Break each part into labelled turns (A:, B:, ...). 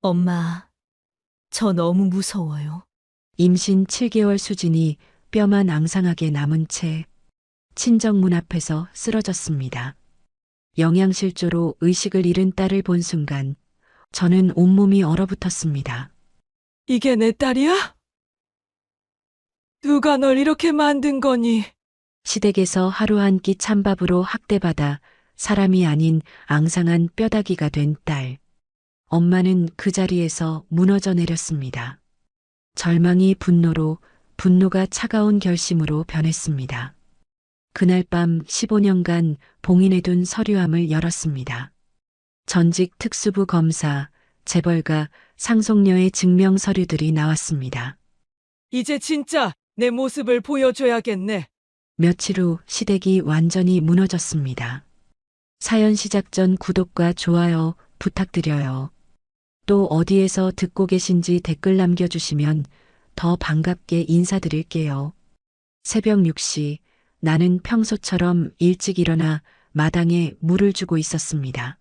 A: 엄마, 저 너무 무서워요.
B: 임신 7개월 수진이 뼈만 앙상하게 남은 채 친정 문 앞에서 쓰러졌습니다. 영양실조로 의식을 잃은 딸을 본 순간 저는 온몸이 얼어붙었습니다.
C: 이게 내 딸이야? 누가 널 이렇게 만든 거니?
B: 시댁에서 하루 한 끼 찬밥으로 학대받아 사람이 아닌 앙상한 뼈다귀가 된 딸. 엄마는 그 자리에서 무너져 내렸습니다. 절망이 분노로, 분노가 차가운 결심으로 변했습니다. 그날 밤 15년간 봉인해둔 서류함을 열었습니다. 전직 특수부 검사, 재벌가, 상속녀의 증명 서류들이 나왔습니다.
C: 이제 진짜 내 모습을 보여줘야겠네.
B: 며칠 후 시댁이 완전히 무너졌습니다. 사연 시작 전 구독과 좋아요 부탁드려요. 또 어디에서 듣고 계신지 댓글 남겨주시면 더 반갑게 인사드릴게요. 새벽 6시 나는 평소처럼 일찍 일어나 마당에 물을 주고 있었습니다.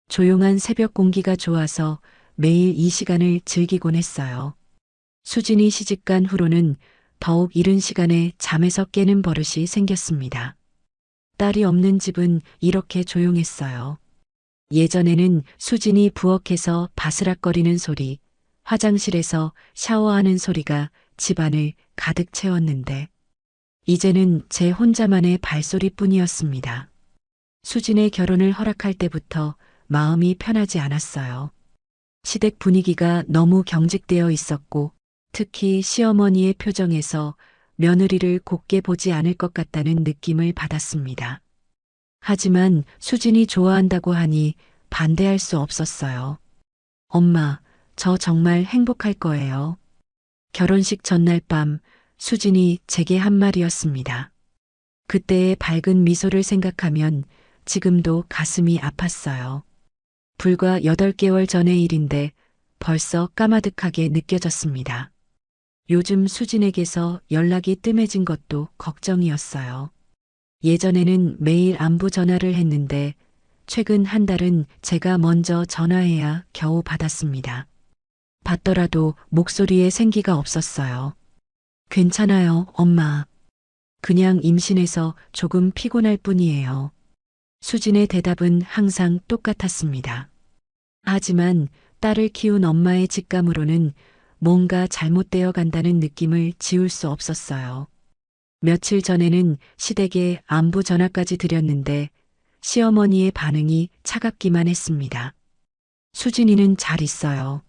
B: 조용한 새벽 공기가 좋아서 매일 이 시간을 즐기곤 했어요. 수진이 시집간 후로는 더욱 이른 시간에 잠에서 깨는 버릇이 생겼습니다. 딸이 없는 집은 이렇게 조용했어요. 예전에는 수진이 부엌에서 바스락거리는 소리, 화장실에서 샤워하는 소리가 집안을 가득 채웠는데, 이제는 제 혼자만의 발소리뿐이었습니다. 수진의 결혼을 허락할 때부터 마음이 편하지 않았어요. 시댁 분위기가 너무 경직되어 있었고, 특히 시어머니의 표정에서 며느리를 곱게 보지 않을 것 같다는 느낌을 받았습니다. 하지만 수진이 좋아한다고 하니 반대할 수 없었어요. 엄마, 저 정말 행복할 거예요. 결혼식 전날 밤 수진이 제게 한 말이었습니다. 그때의 밝은 미소를 생각하면 지금도 가슴이 아팠어요. 불과 8개월 전의 일인데 벌써 까마득하게 느껴졌습니다. 요즘 수진에게서 연락이 뜸해진 것도 걱정이었어요. 예전에는 매일 안부 전화를 했는데 최근 한 달은 제가 먼저 전화해야 겨우 받았습니다. 받더라도 목소리에 생기가 없었어요. 괜찮아요, 엄마. 그냥 임신해서 조금 피곤할 뿐이에요. 수진의 대답은 항상 똑같았습니다. 하지만 딸을 키운 엄마의 직감으로는 뭔가 잘못되어 간다는 느낌을 지울 수 없었어요. 며칠 전에는 시댁에 안부 전화까지 드렸는데 시어머니의 반응이 차갑기만 했습니다. 수진이는 잘 있어요.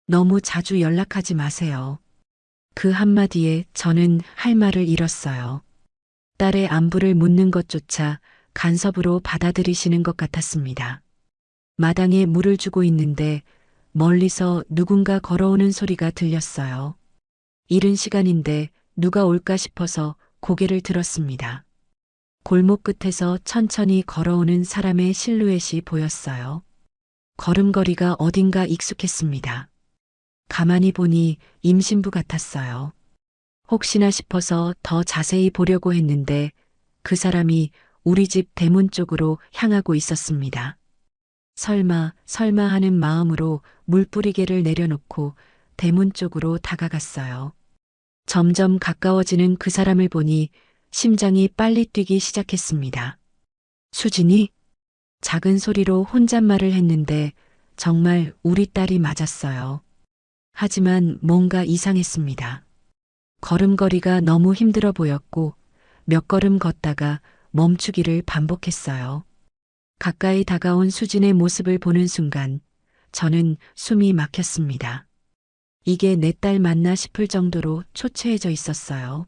B: 너무 자주 연락하지 마세요. 그 한마디에 저는 할 말을 잃었어요. 딸의 안부를 묻는 것조차 간섭으로 받아들이시는 것 같았습니다. 마당에 물을 주고 있는데 멀리서 누군가 걸어오는 소리가 들렸어요. 이른 시간인데 누가 올까 싶어서 고개를 들었습니다. 골목 끝에서 천천히 걸어오는 사람의 실루엣이 보였어요. 걸음걸이가 어딘가 익숙했습니다. 가만히 보니 임신부 같았어요. 혹시나 싶어서 더 자세히 보려고 했는데 그 사람이 우리 집 대문 쪽으로 향하고 있었습니다. 설마 하는 마음으로 물뿌리개를 내려놓고 대문 쪽으로 다가갔어요. 점점 가까워지는 그 사람을 보니 심장이 빨리 뛰기 시작했습니다. 수진이? 작은 소리로 혼잣말을 했는데 정말 우리 딸이 맞았어요. 하지만 뭔가 이상했습니다. 걸음걸이가 너무 힘들어 보였고 몇 걸음 걷다가 멈추기를 반복했어요. 가까이 다가온 수진의 모습을 보는 순간 저는 숨이 막혔습니다. 이게 내 딸 맞나 싶을 정도로 초췌해져 있었어요.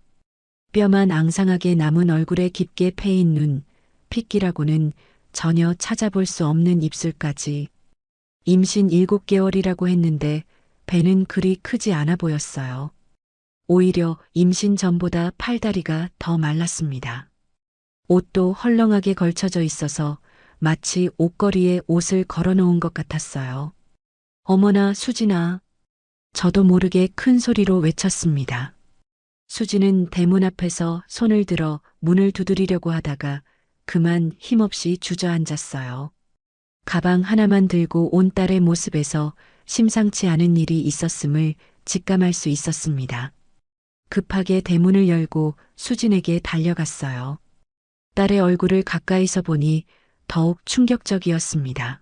B: 뼈만 앙상하게 남은 얼굴에 깊게 패인 눈, 핏기라고는 전혀 찾아볼 수 없는 입술까지. 임신 7개월이라고 했는데 배는 그리 크지 않아 보였어요. 오히려 임신 전보다 팔다리가 더 말랐습니다. 옷도 헐렁하게 걸쳐져 있어서 마치 옷걸이에 옷을 걸어놓은 것 같았어요. 어머나 수진아. 저도 모르게 큰 소리로 외쳤습니다. 수진은 대문 앞에서 손을 들어 문을 두드리려고 하다가 그만 힘없이 주저앉았어요. 가방 하나만 들고 온 딸의 모습에서 심상치 않은 일이 있었음을 직감할 수 있었습니다. 급하게 대문을 열고 수진에게 달려갔어요. 딸의 얼굴을 가까이서 보니 더욱 충격적이었습니다.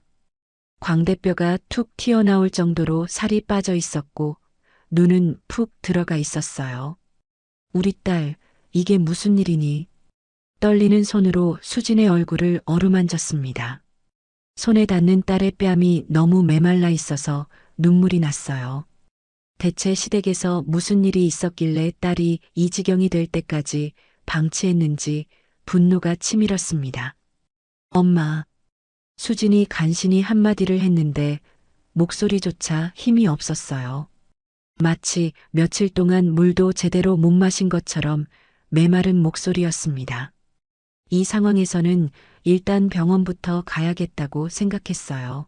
B: 광대뼈가 툭 튀어나올 정도로 살이 빠져 있었고 눈은 푹 들어가 있었어요. 우리 딸, 이게 무슨 일이니? 떨리는 손으로 수진의 얼굴을 어루만졌습니다. 손에 닿는 딸의 뺨이 너무 메말라 있어서 눈물이 났어요. 대체 시댁에서 무슨 일이 있었길래 딸이 이 지경이 될 때까지 방치했는지 분노가 치밀었습니다. 엄마. 수진이 간신히 한마디를 했는데 목소리조차 힘이 없었어요. 마치 며칠 동안 물도 제대로 못 마신 것처럼 메마른 목소리였습니다. 이 상황에서는 일단 병원부터 가야겠다고 생각했어요.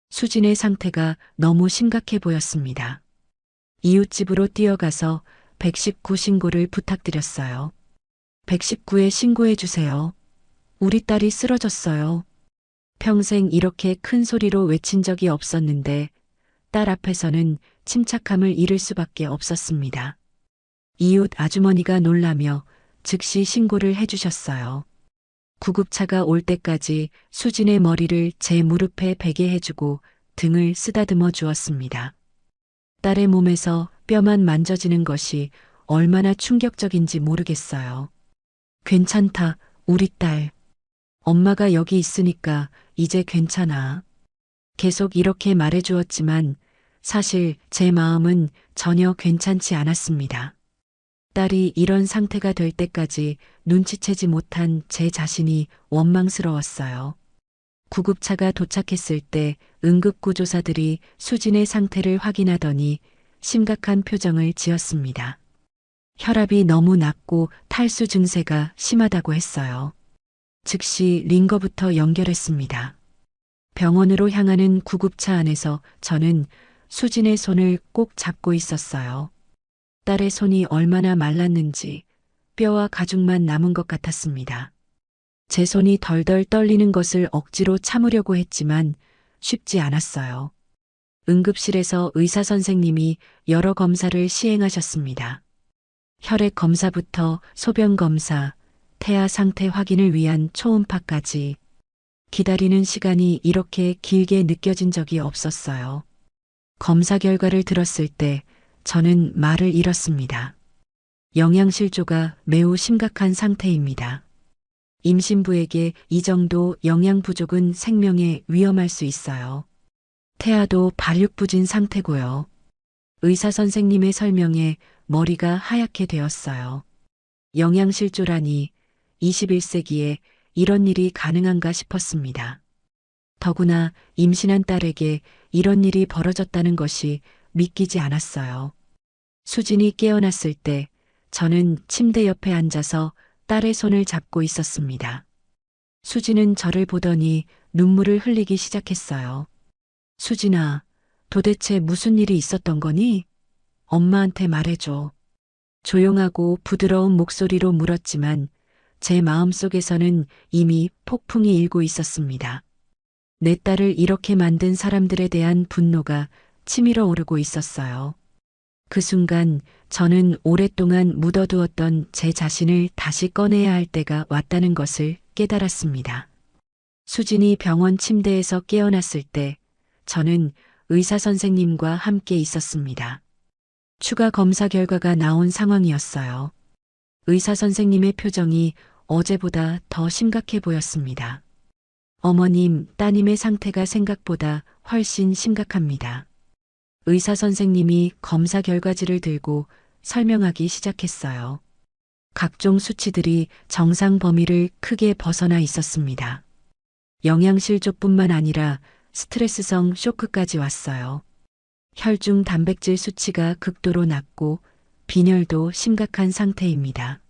B: 수진의 상태가 너무 심각해 보였습니다. 이웃집으로 뛰어가서 119 신고를 부탁드렸어요. 119에 신고해 주세요. 우리 딸이 쓰러졌어요. 평생 이렇게 큰 소리로 외친 적이 없었는데 딸 앞에서는 침착함을 잃을 수밖에 없었습니다. 이웃 아주머니가 놀라며 즉시 신고를 해주셨어요. 구급차가 올 때까지 수진의 머리를 제 무릎에 베게 해주고 등을 쓰다듬어 주었습니다. 딸의 몸에서 뼈만 만져지는 것이 얼마나 충격적인지 모르겠어요. 괜찮다, 우리 딸. 엄마가 여기 있으니까 이제 괜찮아. 계속 이렇게 말해주었지만 사실 제 마음은 전혀 괜찮지 않았습니다. 딸이 이런 상태가 될 때까지 눈치채지 못한 제 자신이 원망스러웠어요. 구급차가 도착했을 때 응급구조사들이 수진의 상태를 확인하더니 심각한 표정을 지었습니다. 혈압이 너무 낮고 탈수 증세가 심하다고 했어요. 즉시 링거부터 연결했습니다. 병원으로 향하는 구급차 안에서 저는 수진의 손을 꼭 잡고 있었어요. 딸의 손이 얼마나 말랐는지 뼈와 가죽만 남은 것 같았습니다. 제 손이 덜덜 떨리는 것을 억지로 참으려고 했지만 쉽지 않았어요. 응급실에서 의사 선생님이 여러 검사를 시행하셨습니다. 혈액 검사부터 소변 검사, 태아 상태 확인을 위한 초음파까지 기다리는 시간이 이렇게 길게 느껴진 적이 없었어요. 검사 결과를 들었을 때 저는 말을 잃었습니다. 영양실조가 매우 심각한 상태입니다. 임신부에게 이 정도 영양 부족은 생명에 위험할 수 있어요. 태아도 발육부진 상태고요. 의사 선생님의 설명에 머리가 하얗게 되었어요. 영양실조라니 21세기에 이런 일이 가능한가 싶었습니다. 더구나 임신한 딸에게 이런 일이 벌어졌다는 것이 믿기지 않았어요. 수진이 깨어났을 때 저는 침대 옆에 앉아서 딸의 손을 잡고 있었습니다. 수진은 저를 보더니 눈물을 흘리기 시작했어요. 수진아, 도대체 무슨 일이 있었던 거니? 엄마한테 말해줘. 조용하고 부드러운 목소리로 물었지만 제 마음속에서는 이미 폭풍이 일고 있었습니다. 내 딸을 이렇게 만든 사람들에 대한 분노가 치밀어 오르고 있었어요. 그 순간 저는 오랫동안 묻어두었던 제 자신을 다시 꺼내야 할 때가 왔다는 것을 깨달았습니다. 수진이 병원 침대에서 깨어났을 때 저는 의사 선생님과 함께 있었습니다. 추가 검사 결과가 나온 상황이었어요. 의사 선생님의 표정이 어제보다 더 심각해 보였습니다. 어머님, 따님의 상태가 생각보다 훨씬 심각합니다. 의사 선생님이 검사 결과지를 들고 설명하기 시작했어요. 각종 수치들이 정상 범위를 크게 벗어나 있었습니다. 영양실조뿐만 아니라 스트레스성 쇼크까지 왔어요. 혈중 단백질 수치가 극도로 낮고 빈혈도 심각한 상태입니다.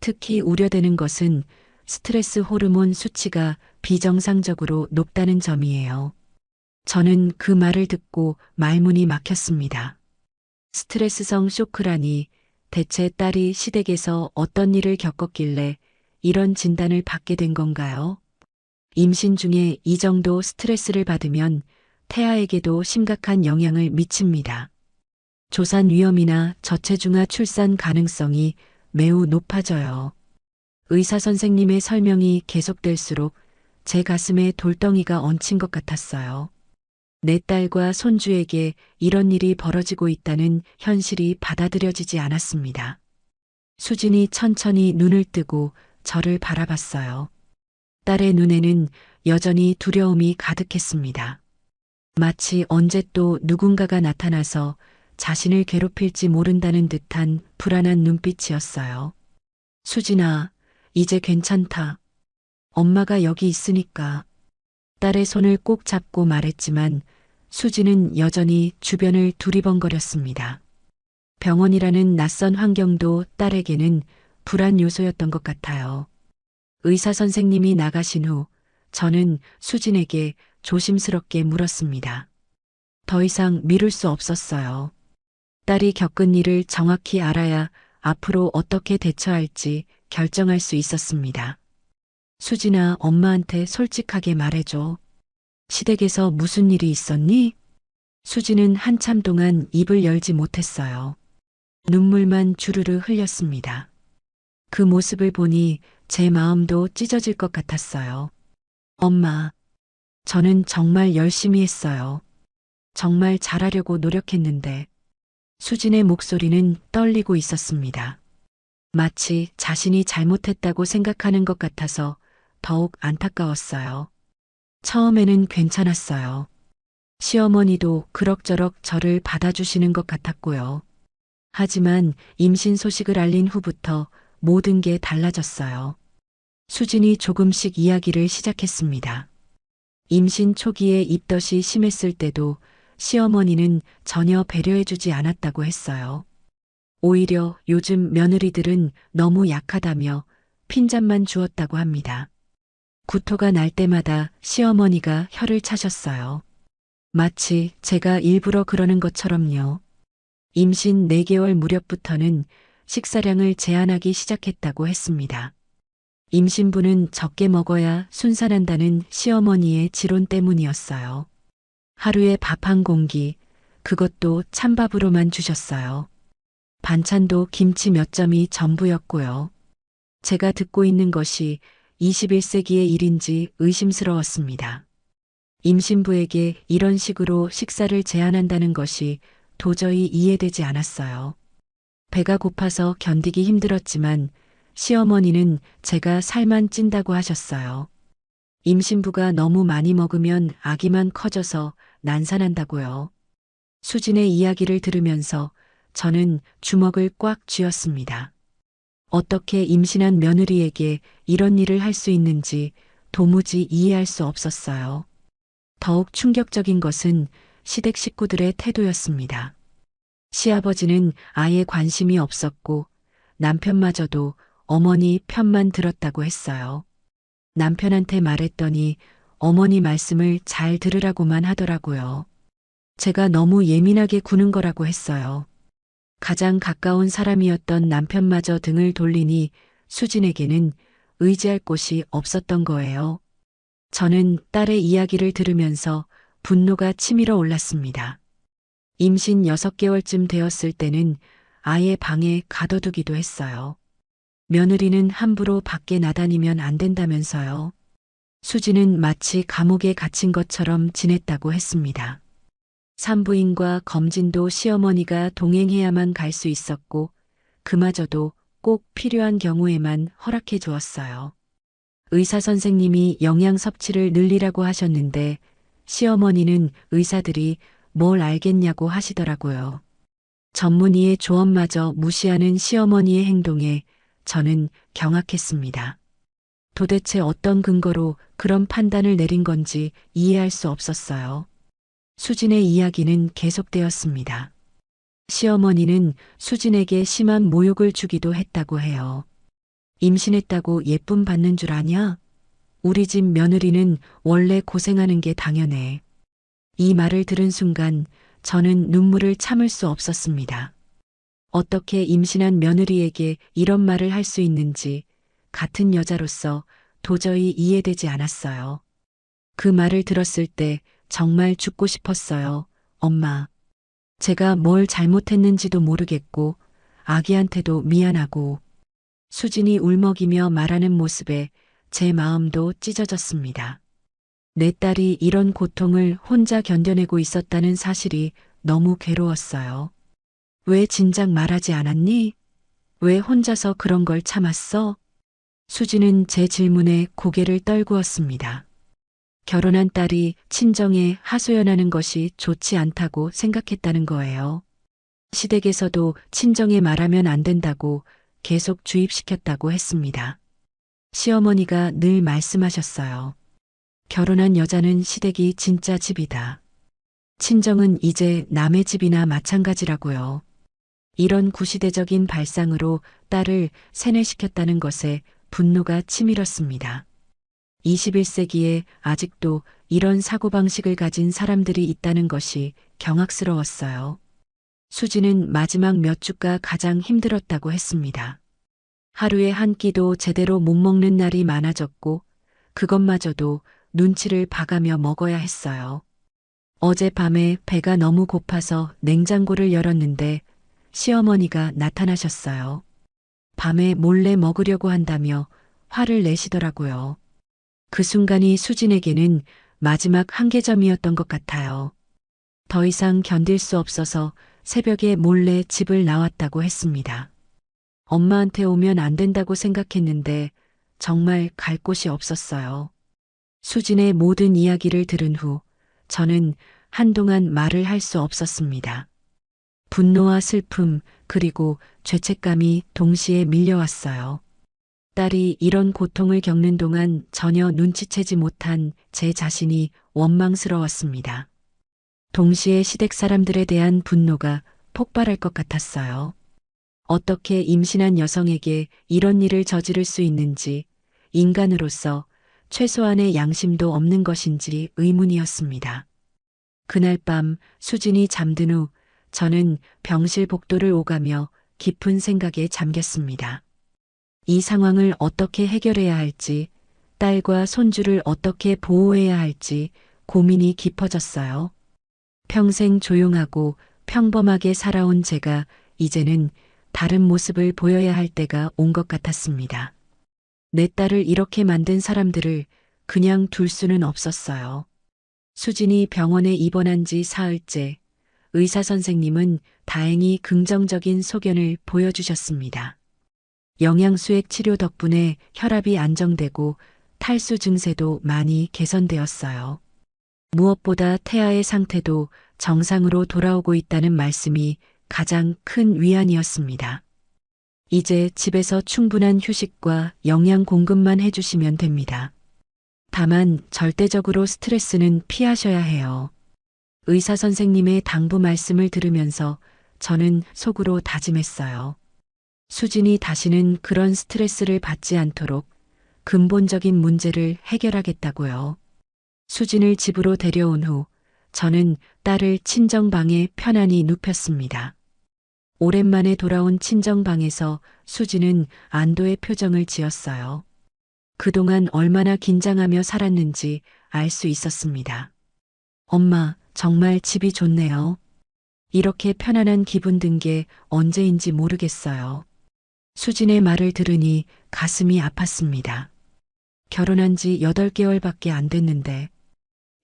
B: 특히 우려되는 것은 스트레스 호르몬 수치가 비정상적으로 높다는 점이에요. 저는 그 말을 듣고 말문이 막혔습니다. 스트레스성 쇼크라니 대체 딸이 시댁에서 어떤 일을 겪었길래 이런 진단을 받게 된 건가요? 임신 중에 이 정도 스트레스를 받으면 태아에게도 심각한 영향을 미칩니다. 조산 위험이나 저체중아 출산 가능성이 매우 높아져요. 의사 선생님의 설명이 계속될수록 제 가슴에 돌덩이가 얹힌 것 같았어요. 내 딸과 손주에게 이런 일이 벌어지고 있다는 현실이 받아들여지지 않았습니다. 수진이 천천히 눈을 뜨고 저를 바라봤어요. 딸의 눈에는 여전히 두려움이 가득했습니다. 마치 언제 또 누군가가 나타나서 자신을 괴롭힐지 모른다는 듯한 불안한 눈빛이었어요. 수진아, 이제 괜찮다. 엄마가 여기 있으니까. 딸의 손을 꼭 잡고 말했지만 수진은 여전히 주변을 두리번거렸습니다. 병원이라는 낯선 환경도 딸에게는 불안 요소였던 것 같아요. 의사 선생님이 나가신 후 저는 수진에게 조심스럽게 물었습니다. 더 이상 미룰 수 없었어요. 딸이 겪은 일을 정확히 알아야 앞으로 어떻게 대처할지 결정할 수 있었습니다. 수진아, 엄마한테 솔직하게 말해줘. 시댁에서 무슨 일이 있었니? 수진은 한참 동안 입을 열지 못했어요. 눈물만 주르르 흘렸습니다. 그 모습을 보니 제 마음도 찢어질 것 같았어요. 엄마, 저는 정말 열심히 했어요. 정말 잘하려고 노력했는데 수진의 목소리는 떨리고 있었습니다. 마치 자신이 잘못했다고 생각하는 것 같아서 더욱 안타까웠어요. 처음에는 괜찮았어요. 시어머니도 그럭저럭 저를 받아주시는 것 같았고요. 하지만 임신 소식을 알린 후부터 모든 게 달라졌어요. 수진이 조금씩 이야기를 시작했습니다. 임신 초기에 입덧이 심했을 때도 시어머니는 전혀 배려해주지 않았다고 했어요. 오히려 요즘 며느리들은 너무 약하다며 핀잔만 주었다고 합니다. 구토가 날 때마다 시어머니가 혀를 차셨어요. 마치 제가 일부러 그러는 것처럼요. 임신 4개월 무렵부터는 식사량을 제한하기 시작했다고 했습니다. 임신부는 적게 먹어야 순산한다는 시어머니의 지론 때문이었어요. 하루에 밥 한 공기, 그것도 찬밥으로만 주셨어요. 반찬도 김치 몇 점이 전부였고요. 제가 듣고 있는 것이 21세기의 일인지 의심스러웠습니다. 임신부에게 이런 식으로 식사를 제한한다는 것이 도저히 이해되지 않았어요. 배가 고파서 견디기 힘들었지만 시어머니는 제가 살만 찐다고 하셨어요. 임신부가 너무 많이 먹으면 아기만 커져서 난산한다고요. 수진의 이야기를 들으면서 저는 주먹을 꽉 쥐었습니다. 어떻게 임신한 며느리에게 이런 일을 할 수 있는지 도무지 이해할 수 없었어요. 더욱 충격적인 것은 시댁 식구들의 태도였습니다. 시아버지는 아예 관심이 없었고 남편마저도 어머니 편만 들었다고 했어요. 남편한테 말했더니 어머니 말씀을 잘 들으라고만 하더라고요. 제가 너무 예민하게 구는 거라고 했어요. 가장 가까운 사람이었던 남편마저 등을 돌리니 수진에게는 의지할 곳이 없었던 거예요. 저는 딸의 이야기를 들으면서 분노가 치밀어 올랐습니다. 임신 6개월쯤 되었을 때는 아예 방에 가둬두기도 했어요. 며느리는 함부로 밖에 나다니면 안 된다면서요. 수진은 마치 감옥에 갇힌 것처럼 지냈다고 했습니다. 산부인과 검진도 시어머니가 동행해야만 갈 수 있었고 그마저도 꼭 필요한 경우에만 허락해 주었어요. 의사 선생님이 영양 섭취를 늘리라고 하셨는데 시어머니는 의사들이 뭘 알겠냐고 하시더라고요. 전문의의 조언마저 무시하는 시어머니의 행동에 저는 경악했습니다. 도대체 어떤 근거로 그런 판단을 내린 건지 이해할 수 없었어요. 수진의 이야기는 계속되었습니다. 시어머니는 수진에게 심한 모욕을 주기도 했다고 해요. 임신했다고 예쁨 받는 줄 아냐? 우리 집 며느리는 원래 고생하는 게 당연해. 이 말을 들은 순간 저는 눈물을 참을 수 없었습니다. 어떻게 임신한 며느리에게 이런 말을 할 수 있는지 같은 여자로서 도저히 이해되지 않았어요. 그 말을 들었을 때 정말 죽고 싶었어요. 엄마. 제가 뭘 잘못했는지도 모르겠고, 아기한테도 미안하고, 수진이 울먹이며 말하는 모습에 제 마음도 찢어졌습니다. 내 딸이 이런 고통을 혼자 견뎌내고 있었다는 사실이 너무 괴로웠어요. 왜 진작 말하지 않았니? 왜 혼자서 그런 걸 참았어? 수지는 제 질문에 고개를 떨구었습니다. 결혼한 딸이 친정에 하소연하는 것이 좋지 않다고 생각했다는 거예요. 시댁에서도 친정에 말하면 안 된다고 계속 주입시켰다고 했습니다. 시어머니가 늘 말씀하셨어요. 결혼한 여자는 시댁이 진짜 집이다. 친정은 이제 남의 집이나 마찬가지라고요. 이런 구시대적인 발상으로 딸을 세뇌시켰다는 것에 분노가 치밀었습니다. 21세기에 아직도 이런 사고방식을 가진 사람들이 있다는 것이 경악스러웠어요. 수지는 마지막 몇 주가 가장 힘들었다고 했습니다. 하루에 한 끼도 제대로 못 먹는 날이 많아졌고 그것마저도 눈치를 봐가며 먹어야 했어요. 어젯밤에 배가 너무 고파서 냉장고를 열었는데 시어머니가 나타나셨어요. 밤에 몰래 먹으려고 한다며 화를 내시더라고요. 그 순간이 수진에게는 마지막 한계점이었던 것 같아요. 더 이상 견딜 수 없어서 새벽에 몰래 집을 나왔다고 했습니다. 엄마한테 오면 안 된다고 생각했는데 정말 갈 곳이 없었어요. 수진의 모든 이야기를 들은 후 저는 한동안 말을 할 수 없었습니다. 분노와 슬픔 그리고 죄책감이 동시에 밀려왔어요. 딸이 이런 고통을 겪는 동안 전혀 눈치채지 못한 제 자신이 원망스러웠습니다. 동시에 시댁 사람들에 대한 분노가 폭발할 것 같았어요. 어떻게 임신한 여성에게 이런 일을 저지를 수 있는지 인간으로서 최소한의 양심도 없는 것인지 의문이었습니다. 그날 밤 수진이 잠든 후 저는 병실 복도를 오가며 깊은 생각에 잠겼습니다. 이 상황을 어떻게 해결해야 할지, 딸과 손주를 어떻게 보호해야 할지 고민이 깊어졌어요. 평생 조용하고 평범하게 살아온 제가 이제는 다른 모습을 보여야 할 때가 온 것 같았습니다. 내 딸을 이렇게 만든 사람들을 그냥 둘 수는 없었어요. 수진이 병원에 입원한 지 사흘째, 의사 선생님은 다행히 긍정적인 소견을 보여주셨습니다. 영양수액 치료 덕분에 혈압이 안정되고 탈수 증세도 많이 개선되었어요. 무엇보다 태아의 상태도 정상으로 돌아오고 있다는 말씀이 가장 큰 위안이었습니다. 이제 집에서 충분한 휴식과 영양 공급만 해주시면 됩니다. 다만 절대적으로 스트레스는 피하셔야 해요. 의사 선생님의 당부 말씀을 들으면서 저는 속으로 다짐했어요. 수진이 다시는 그런 스트레스를 받지 않도록 근본적인 문제를 해결하겠다고요. 수진을 집으로 데려온 후 저는 딸을 친정방에 편안히 눕혔습니다. 오랜만에 돌아온 친정방에서 수진은 안도의 표정을 지었어요. 그동안 얼마나 긴장하며 살았는지 알 수 있었습니다. 엄마, 정말 집이 좋네요. 이렇게 편안한 기분 든 게 언제인지 모르겠어요. 수진의 말을 들으니 가슴이 아팠습니다. 결혼한 지 8개월밖에 안 됐는데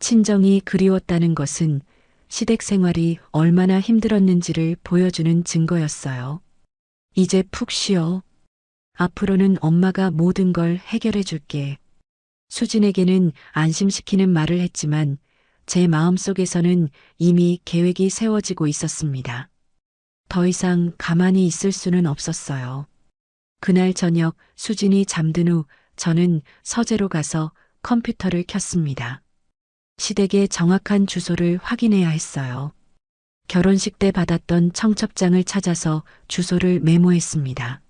B: 친정이 그리웠다는 것은 시댁 생활이 얼마나 힘들었는지를 보여주는 증거였어요. 이제 푹 쉬어. 앞으로는 엄마가 모든 걸 해결해 줄게. 수진에게는 안심시키는 말을 했지만 제 마음속에서는 이미 계획이 세워지고 있었습니다. 더 이상 가만히 있을 수는 없었어요. 그날 저녁 수진이 잠든 후 저는 서재로 가서 컴퓨터를 켰습니다. 시댁의 정확한 주소를 확인해야 했어요. 결혼식 때 받았던 청첩장을 찾아서 주소를 메모했습니다.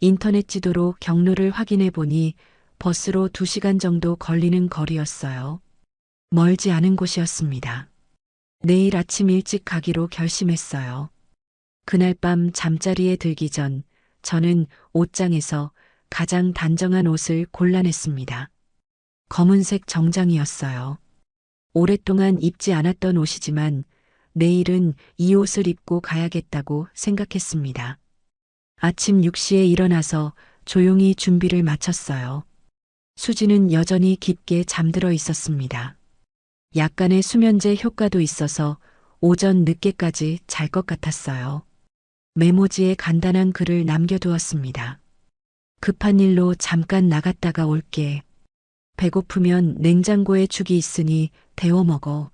B: 인터넷 지도로 경로를 확인해 보니 버스로 2시간 정도 걸리는 거리였어요. 멀지 않은 곳이었습니다. 내일 아침 일찍 가기로 결심했어요. 그날 밤 잠자리에 들기 전 저는 옷장에서 가장 단정한 옷을 골라냈습니다. 검은색 정장이었어요. 오랫동안 입지 않았던 옷이지만 내일은 이 옷을 입고 가야겠다고 생각했습니다. 아침 6시에 일어나서 조용히 준비를 마쳤어요. 수지는 여전히 깊게 잠들어 있었습니다. 약간의 수면제 효과도 있어서 오전 늦게까지 잘 것 같았어요. 메모지에 간단한 글을 남겨두었습니다. 급한 일로 잠깐 나갔다가 올게. 배고프면 냉장고에 죽이 있으니 데워 먹어.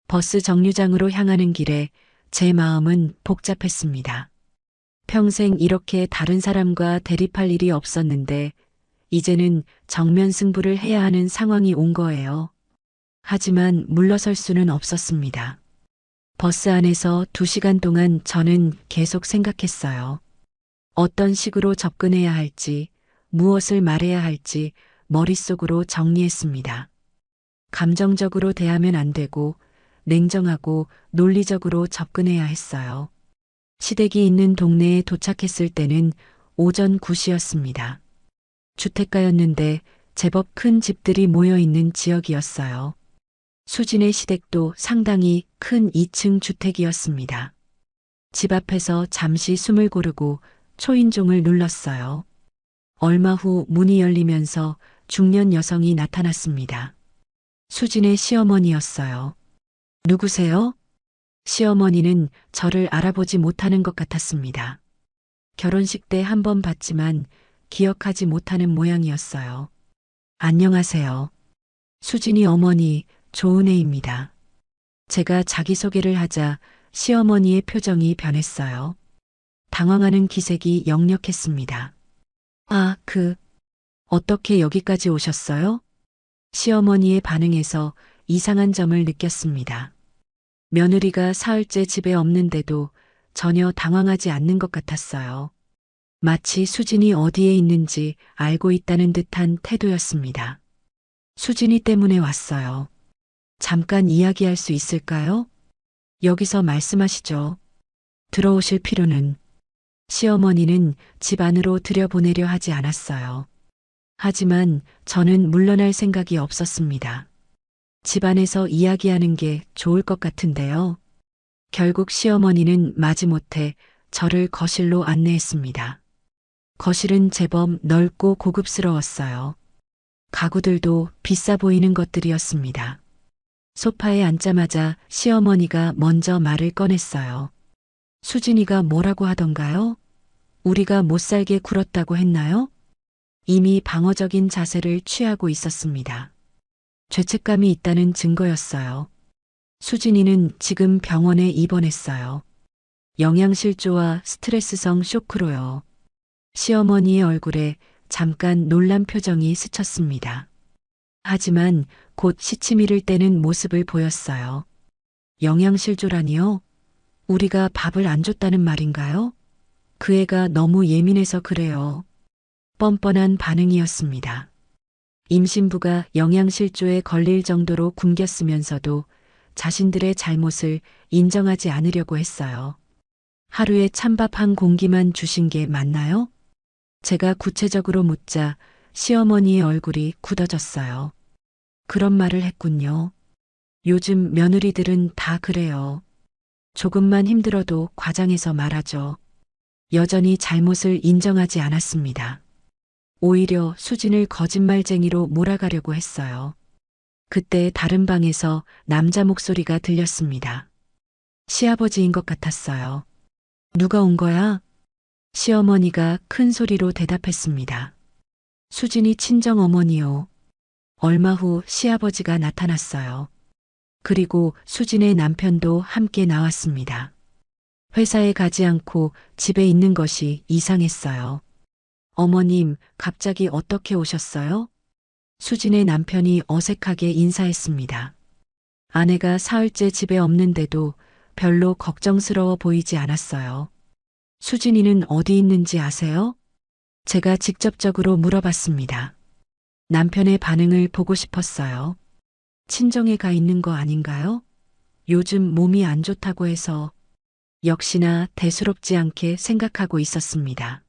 B: 버스 정류장으로 향하는 길에 제 마음은 복잡했습니다. 평생 이렇게 다른 사람과 대립할 일이 없었는데 이제는 정면 승부를 해야 하는 상황이 온 거예요. 하지만 물러설 수는 없었습니다. 버스 안에서 2시간 동안 저는 계속 생각했어요. 어떤 식으로 접근해야 할지, 무엇을 말해야 할지 머릿속으로 정리했습니다. 감정적으로 대하면 안 되고 냉정하고 논리적으로 접근해야 했어요. 시댁이 있는 동네에 도착했을 때는 오전 9시였습니다. 주택가였는데 제법 큰 집들이 모여 있는 지역이었어요. 수진의 시댁도 상당히 큰 2층 주택이었습니다. 집 앞에서 잠시 숨을 고르고 초인종을 눌렀어요. 얼마 후 문이 열리면서 중년 여성이 나타났습니다. 수진의 시어머니였어요. 누구세요? 시어머니는 저를 알아보지 못하는 것 같았습니다. 결혼식 때 한 번 봤지만 기억하지 못하는 모양이었어요. 안녕하세요. 수진이 어머니 조은혜입니다. 제가 자기소개를 하자 시어머니의 표정이 변했어요. 당황하는 기색이 역력했습니다. 아, 어떻게 여기까지 오셨어요? 시어머니의 반응에서 이상한 점을 느꼈습니다. 며느리가 사흘째 집에 없는데도 전혀 당황하지 않는 것 같았어요. 마치 수진이 어디에 있는지 알고 있다는 듯한 태도였습니다. 수진이 때문에 왔어요. 잠깐 이야기할 수 있을까요? 여기서 말씀하시죠. 들어오실 필요는. 시어머니는 집 안으로 들여보내려 하지 않았어요. 하지만 저는 물러날 생각이 없었습니다. 집 안에서 이야기하는 게 좋을 것 같은데요. 결국 시어머니는 마지못해 저를 거실로 안내했습니다. 거실은 제법 넓고 고급스러웠어요. 가구들도 비싸 보이는 것들이었습니다. 소파에 앉자마자 시어머니가 먼저 말을 꺼냈어요. 수진이가 뭐라고 하던가요? 우리가 못 살게 굴었다고 했나요? 이미 방어적인 자세를 취하고 있었습니다. 죄책감이 있다는 증거였어요. 수진이는 지금 병원에 입원했어요. 영양실조와 스트레스성 쇼크로요. 시어머니의 얼굴에 잠깐 놀란 표정이 스쳤습니다. 하지만 곧 시치미를 떼는 모습을 보였어요. 영양실조라니요? 우리가 밥을 안 줬다는 말인가요? 그 애가 너무 예민해서 그래요. 뻔뻔한 반응이었습니다. 임신부가 영양실조에 걸릴 정도로 굶겼으면서도 자신들의 잘못을 인정하지 않으려고 했어요. 하루에 찬밥 한 공기만 주신 게 맞나요? 제가 구체적으로 묻자 시어머니의 얼굴이 굳어졌어요. 그런 말을 했군요. 요즘 며느리들은 다 그래요. 조금만 힘들어도 과장해서 말하죠. 여전히 잘못을 인정하지 않았습니다. 오히려 수진을 거짓말쟁이로 몰아가려고 했어요. 그때 다른 방에서 남자 목소리가 들렸습니다. 시아버지인 것 같았어요. 누가 온 거야? 시어머니가 큰 소리로 대답했습니다. 수진이 친정어머니요. 얼마 후 시아버지가 나타났어요. 그리고 수진의 남편도 함께 나왔습니다. 회사에 가지 않고 집에 있는 것이 이상했어요. 어머님, 갑자기 어떻게 오셨어요? 수진의 남편이 어색하게 인사했습니다. 아내가 사흘째 집에 없는데도 별로 걱정스러워 보이지 않았어요. 수진이는 어디 있는지 아세요? 제가 직접적으로 물어봤습니다. 남편의 반응을 보고 싶었어요. 친정에 가 있는 거 아닌가요? 요즘 몸이 안 좋다고 해서 역시나 대수롭지 않게 생각하고 있었습니다.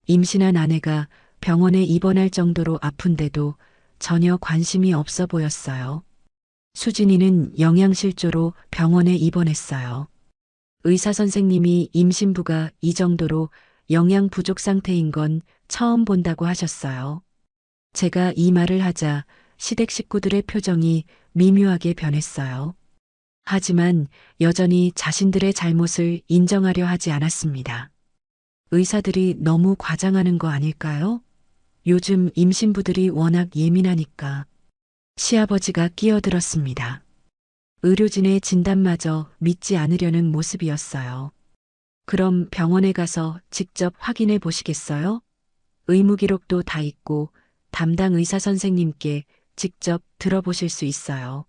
B: 임신한 아내가 병원에 입원할 정도로 아픈데도 전혀 관심이 없어 보였어요. 수진이는 영양실조로 병원에 입원했어요. 의사 선생님이 임신부가 이 정도로 영양 부족 상태인 건 처음 본다고 하셨어요. 제가 이 말을 하자 시댁 식구들의 표정이 미묘하게 변했어요. 하지만 여전히 자신들의 잘못을 인정하려 하지 않았습니다. 의사들이 너무 과장하는 거 아닐까요? 요즘 임신부들이 워낙 예민하니까. 시아버지가 끼어들었습니다. 의료진의 진단마저 믿지 않으려는 모습이었어요. 그럼 병원에 가서 직접 확인해 보시겠어요? 의무 기록도 다 있고 담당 의사 선생님께 직접 들어보실 수 있어요.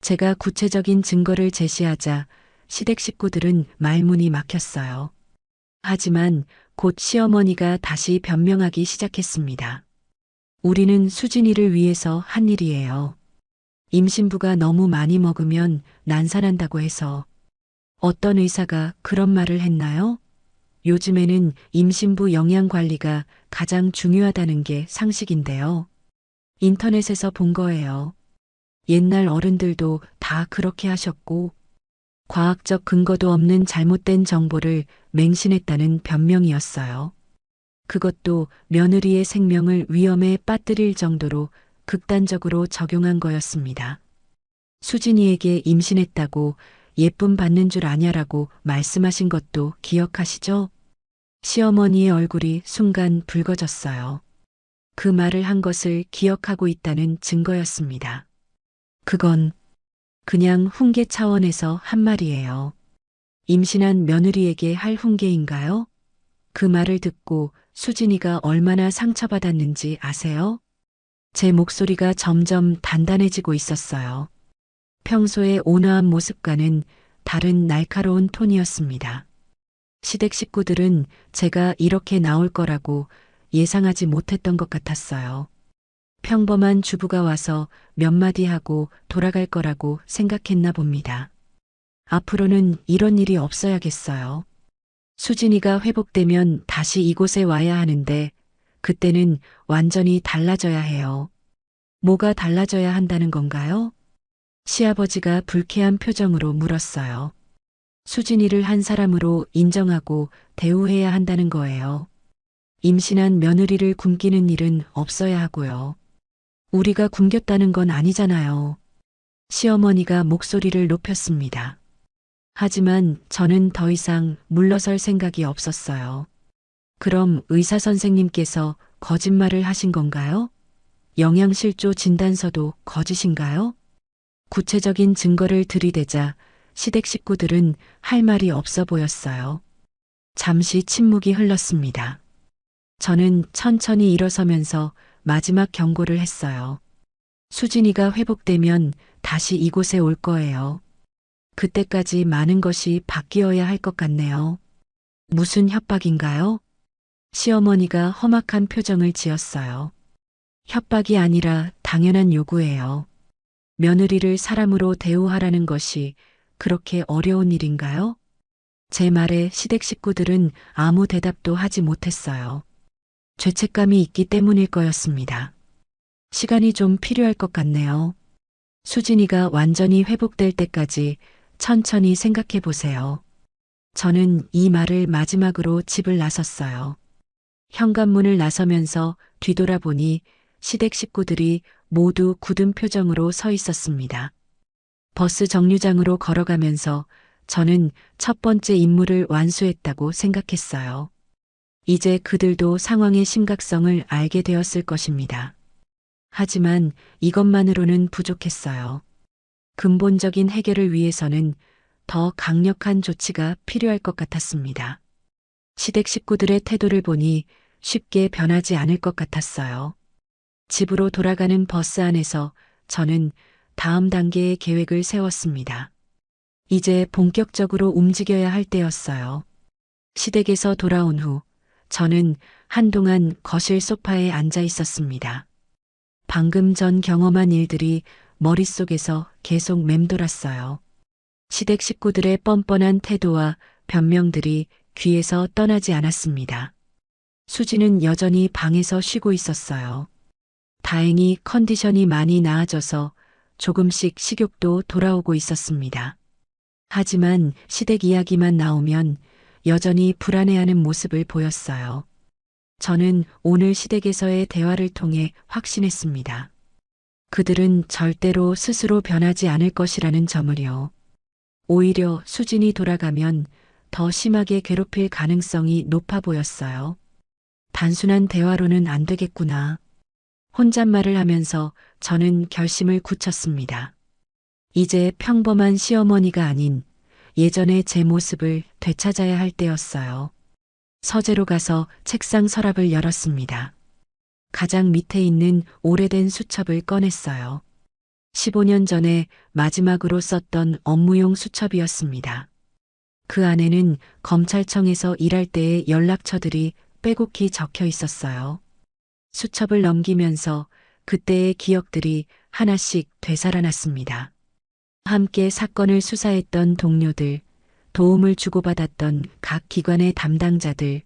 B: 제가 구체적인 증거를 제시하자 시댁 식구들은 말문이 막혔어요. 하지만 곧 시어머니가 다시 변명하기 시작했습니다. 우리는 수진이를 위해서 한 일이에요. 임신부가 너무 많이 먹으면 난산한다고 해서. 어떤 의사가 그런 말을 했나요? 요즘에는 임신부 영양 관리가 가장 중요하다는 게 상식인데요. 인터넷에서 본 거예요. 옛날 어른들도 다 그렇게 하셨고, 과학적 근거도 없는 잘못된 정보를 맹신했다는 변명이었어요. 그것도 며느리의 생명을 위험에 빠뜨릴 정도로 극단적으로 적용한 거였습니다. 수진이에게 임신했다고 예쁨 받는 줄 아냐라고 말씀하신 것도 기억하시죠? 시어머니의 얼굴이 순간 붉어졌어요. 그 말을 한 것을 기억하고 있다는 증거였습니다. 그건 그냥 훈계 차원에서 한 말이에요. 임신한 며느리에게 할 훈계인가요? 그 말을 듣고 수진이가 얼마나 상처받았는지 아세요? 제 목소리가 점점 단단해지고 있었어요. 평소의 온화한 모습과는 다른 날카로운 톤이었습니다. 시댁 식구들은 제가 이렇게 나올 거라고 예상하지 못했던 것 같았어요. 평범한 주부가 와서 몇 마디 하고 돌아갈 거라고 생각했나 봅니다. 앞으로는 이런 일이 없어야겠어요. 수진이가 회복되면 다시 이곳에 와야 하는데 그때는 완전히 달라져야 해요. 뭐가 달라져야 한다는 건가요? 시아버지가 불쾌한 표정으로 물었어요. 수진이를 한 사람으로 인정하고 대우해야 한다는 거예요. 임신한 며느리를 굶기는 일은 없어야 하고요. 우리가 굶겼다는 건 아니잖아요. 시어머니가 목소리를 높였습니다. 하지만 저는 더 이상 물러설 생각이 없었어요. 그럼 의사 선생님께서 거짓말을 하신 건가요? 영양실조 진단서도 거짓인가요? 구체적인 증거를 들이대자 시댁 식구들은 할 말이 없어 보였어요. 잠시 침묵이 흘렀습니다. 저는 천천히 일어서면서 마지막 경고를 했어요. 수진이가 회복되면 다시 이곳에 올 거예요. 그때까지 많은 것이 바뀌어야 할 것 같네요. 무슨 협박인가요? 시어머니가 험악한 표정을 지었어요. 협박이 아니라 당연한 요구예요. 며느리를 사람으로 대우하라는 것이 그렇게 어려운 일인가요? 제 말에 시댁 식구들은 아무 대답도 하지 못했어요. 죄책감이 있기 때문일 거였습니다. 시간이 좀 필요할 것 같네요. 수진이가 완전히 회복될 때까지 천천히 생각해 보세요. 저는 이 말을 마지막으로 집을 나섰어요. 현관문을 나서면서 뒤돌아보니 시댁 식구들이 모두 굳은 표정으로 서 있었습니다. 버스 정류장으로 걸어가면서 저는 첫 번째 임무를 완수했다고 생각했어요. 이제 그들도 상황의 심각성을 알게 되었을 것입니다. 하지만 이것만으로는 부족했어요. 근본적인 해결을 위해서는 더 강력한 조치가 필요할 것 같았습니다. 시댁 식구들의 태도를 보니 쉽게 변하지 않을 것 같았어요. 집으로 돌아가는 버스 안에서 저는 다음 단계의 계획을 세웠습니다. 이제 본격적으로 움직여야 할 때였어요. 시댁에서 돌아온 후 저는 한동안 거실 소파에 앉아 있었습니다. 방금 전 경험한 일들이 머릿속에서 계속 맴돌았어요. 시댁 식구들의 뻔뻔한 태도와 변명들이 귀에서 떠나지 않았습니다. 수지는 여전히 방에서 쉬고 있었어요. 다행히 컨디션이 많이 나아져서 조금씩 식욕도 돌아오고 있었습니다. 하지만 시댁 이야기만 나오면 여전히 불안해하는 모습을 보였어요. 저는 오늘 시댁에서의 대화를 통해 확신했습니다. 그들은 절대로 스스로 변하지 않을 것이라는 점을요. 오히려 수진이 돌아가면 더 심하게 괴롭힐 가능성이 높아 보였어요. 단순한 대화로는 안 되겠구나. 혼잣말을 하면서 저는 결심을 굳혔습니다. 이제 평범한 시어머니가 아닌 예전의 제 모습을 되찾아야 할 때였어요. 서재로 가서 책상 서랍을 열었습니다. 가장 밑에 있는 오래된 수첩을 꺼냈어요. 15년 전에 마지막으로 썼던 업무용 수첩이었습니다. 그 안에는 검찰청에서 일할 때의 연락처들이 빼곡히 적혀 있었어요. 수첩을 넘기면서 그때의 기억들이 하나씩 되살아났습니다. 함께 사건을 수사했던 동료들, 도움을 주고받았던 각 기관의 담당자들,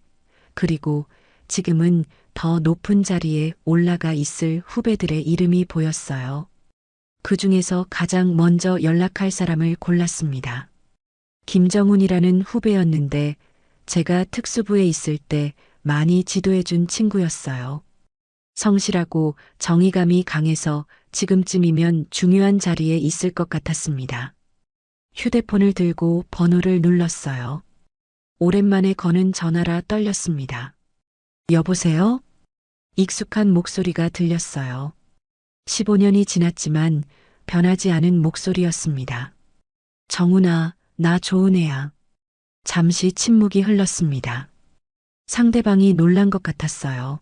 B: 그리고 지금은 더 높은 자리에 올라가 있을 후배들의 이름이 보였어요. 그 중에서 가장 먼저 연락할 사람을 골랐습니다. 김정훈이라는 후배였는데 제가 특수부에 있을 때 많이 지도해준 친구였어요. 성실하고 정의감이 강해서 지금쯤이면 중요한 자리에 있을 것 같았습니다. 휴대폰을 들고 번호를 눌렀어요. 오랜만에 거는 전화라 떨렸습니다. 여보세요? 익숙한 목소리가 들렸어요. 15년이 지났지만 변하지 않은 목소리였습니다. 정훈아, 나 좋은 애야. 잠시 침묵이 흘렀습니다. 상대방이 놀란 것 같았어요.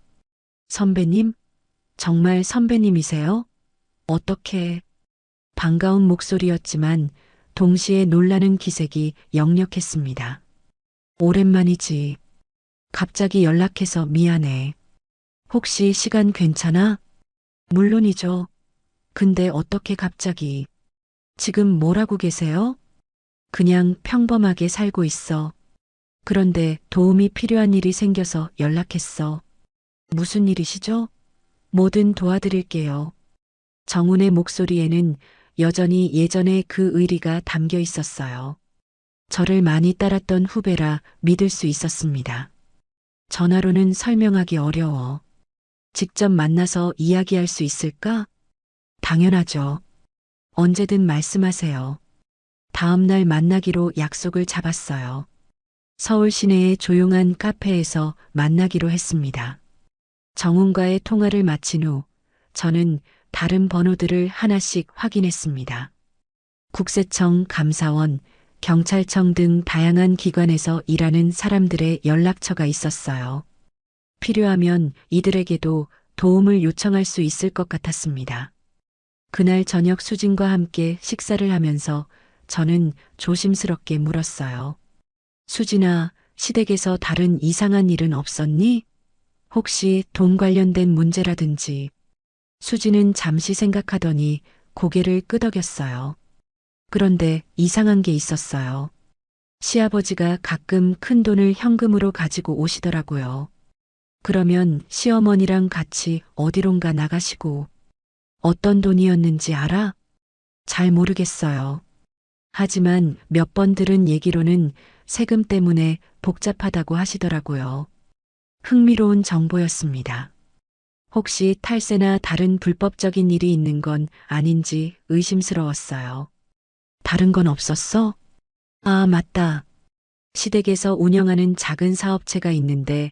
B: 선배님? 정말 선배님이세요? 어떻게? 반가운 목소리였지만 동시에 놀라는 기색이 역력했습니다. 오랜만이지. 갑자기 연락해서 미안해. 혹시 시간 괜찮아? 물론이죠. 근데 어떻게 갑자기? 지금 뭘 하고 계세요? 그냥 평범하게 살고 있어. 그런데 도움이 필요한 일이 생겨서 연락했어. 무슨 일이시죠? 뭐든 도와드릴게요. 정훈의 목소리에는 여전히 예전의 그 의리가 담겨 있었어요. 저를 많이 따랐던 후배라 믿을 수 있었습니다. 전화로는 설명하기 어려워. 직접 만나서 이야기할 수 있을까? 당연하죠. 언제든 말씀하세요. 다음 날 만나기로 약속을 잡았어요. 서울 시내의 조용한 카페에서 만나기로 했습니다. 정훈과의 통화를 마친 후 저는 다른 번호들을 하나씩 확인했습니다. 국세청, 감사원, 경찰청 등 다양한 기관에서 일하는 사람들의 연락처가 있었어요. 필요하면 이들에게도 도움을 요청할 수 있을 것 같았습니다. 그날 저녁 수진과 함께 식사를 하면서 저는 조심스럽게 물었어요. 수진아, 시댁에서 다른 이상한 일은 없었니? 혹시 돈 관련된 문제라든지. 수진은 잠시 생각하더니 고개를 끄덕였어요. 그런데 이상한 게 있었어요. 시아버지가 가끔 큰 돈을 현금으로 가지고 오시더라고요. 그러면 시어머니랑 같이 어디론가 나가시고. 어떤 돈이었는지 알아? 잘 모르겠어요. 하지만 몇 번 들은 얘기로는 세금 때문에 복잡하다고 하시더라고요. 흥미로운 정보였습니다. 혹시 탈세나 다른 불법적인 일이 있는 건 아닌지 의심스러웠어요. 다른 건 없었어? 아, 맞다. 시댁에서 운영하는 작은 사업체가 있는데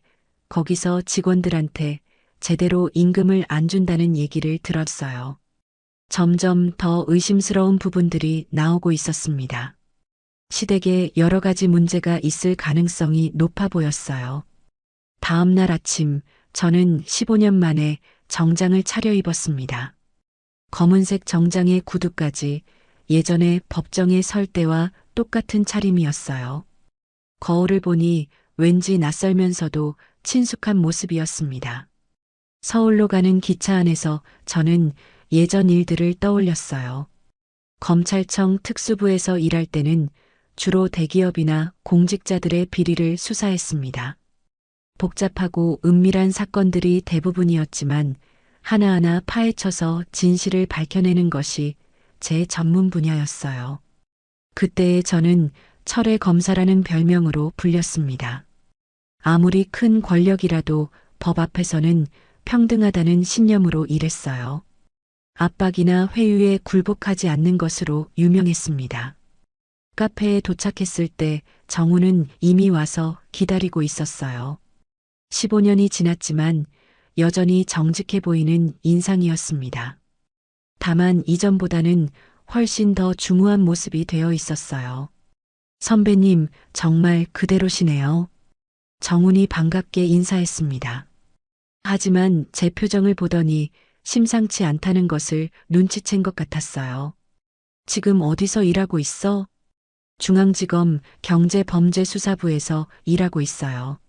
B: 거기서 직원들한테 제대로 임금을 안 준다는 얘기를 들었어요. 점점 더 의심스러운 부분들이 나오고 있었습니다. 시댁에 여러 가지 문제가 있을 가능성이 높아 보였어요. 다음 날 아침 저는 15년 만에 정장을 차려입었습니다. 검은색 정장의 구두까지 예전에 법정에 설 때와 똑같은 차림이었어요. 거울을 보니 왠지 낯설면서도 친숙한 모습이었습니다. 서울로 가는 기차 안에서 저는 예전 일들을 떠올렸어요. 검찰청 특수부에서 일할 때는 주로 대기업이나 공직자들의 비리를 수사했습니다. 복잡하고 은밀한 사건들이 대부분이었지만 하나하나 파헤쳐서 진실을 밝혀내는 것이 제 전문 분야였어요. 그때의 저는 철의 검사라는 별명으로 불렸습니다. 아무리 큰 권력이라도 법 앞에서는 평등하다는 신념으로 일했어요. 압박이나 회유에 굴복하지 않는 것으로 유명했습니다. 카페에 도착했을 때 정우는 이미 와서 기다리고 있었어요. 15년이 지났지만 여전히 정직해 보이는 인상이었습니다. 다만 이전보다는 훨씬 더 중후한 모습이 되어 있었어요. 선배님, 정말 그대로시네요. 정훈이 반갑게 인사했습니다. 하지만 제 표정을 보더니 심상치 않다는 것을 눈치챈 것 같았어요. 지금 어디서 일하고 있어? 중앙지검 경제범죄수사부에서 일하고 있어요.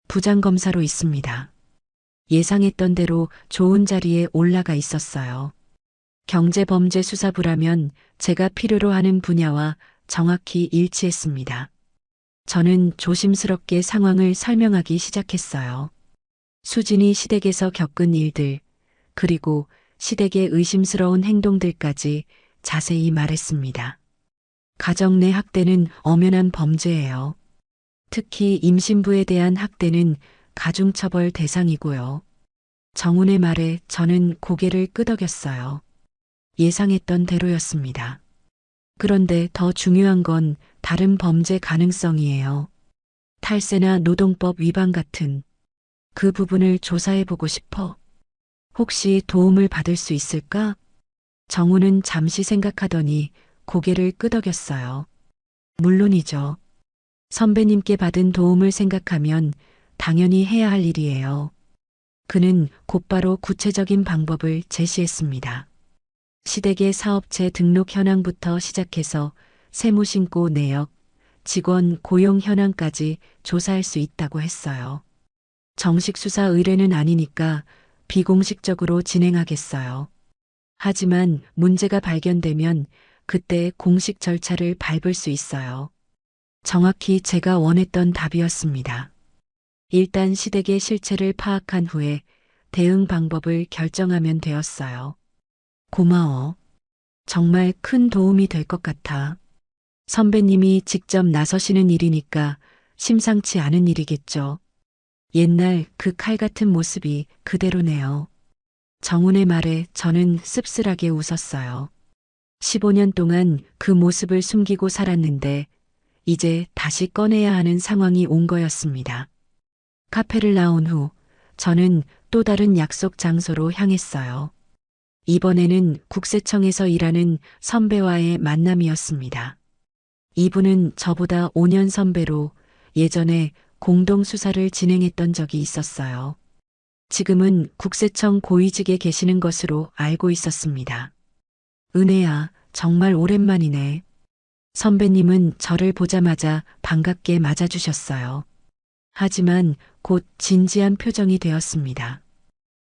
B: 부장검사로 있습니다. 예상했던 대로 좋은 자리에 올라가 있었어요. 경제범죄수사부라면 제가 필요로 하는 분야와 정확히 일치했습니다. 저는 조심스럽게 상황을 설명하기 시작했어요. 수진이 시댁에서 겪은 일들, 그리고 시댁의 의심스러운 행동들까지 자세히 말했습니다. 가정 내 학대는 엄연한 범죄예요. 특히 임신부에 대한 학대는 가중처벌 대상이고요. 정훈의 말에 저는 고개를 끄덕였어요. 예상했던 대로였습니다. 그런데 더 중요한 건 다른 범죄 가능성이에요. 탈세나 노동법 위반 같은 그 부분을 조사해보고 싶어. 혹시 도움을 받을 수 있을까? 정우는 잠시 생각하더니 고개를 끄덕였어요. 물론이죠. 선배님께 받은 도움을 생각하면 당연히 해야 할 일이에요. 그는 곧바로 구체적인 방법을 제시했습니다. 시댁의 사업체 등록 현황부터 시작해서 세무신고 내역, 직원 고용 현황까지 조사할 수 있다고 했어요. 정식 수사 의뢰는 아니니까 비공식적으로 진행하겠어요. 하지만 문제가 발견되면 그때 공식 절차를 밟을 수 있어요. 정확히 제가 원했던 답이었습니다. 일단 시댁의 실체를 파악한 후에 대응 방법을 결정하면 되었어요. 고마워. 정말 큰 도움이 될 것 같아. 선배님이 직접 나서시는 일이니까 심상치 않은 일이겠죠. 옛날 그 칼 같은 모습이 그대로네요. 정훈의 말에 저는 씁쓸하게 웃었어요. 15년 동안 그 모습을 숨기고 살았는데 이제 다시 꺼내야 하는 상황이 온 거였습니다. 카페를 나온 후 저는 또 다른 약속 장소로 향했어요. 이번에는 국세청에서 일하는 선배와의 만남이었습니다. 이분은 저보다 5년 선배로 예전에 공동 수사를 진행했던 적이 있었어요. 지금은 국세청 고위직에 계시는 것으로 알고 있었습니다. 은혜야, 정말 오랜만이네. 선배님은 저를 보자마자 반갑게 맞아주셨어요. 하지만 곧 진지한 표정이 되었습니다.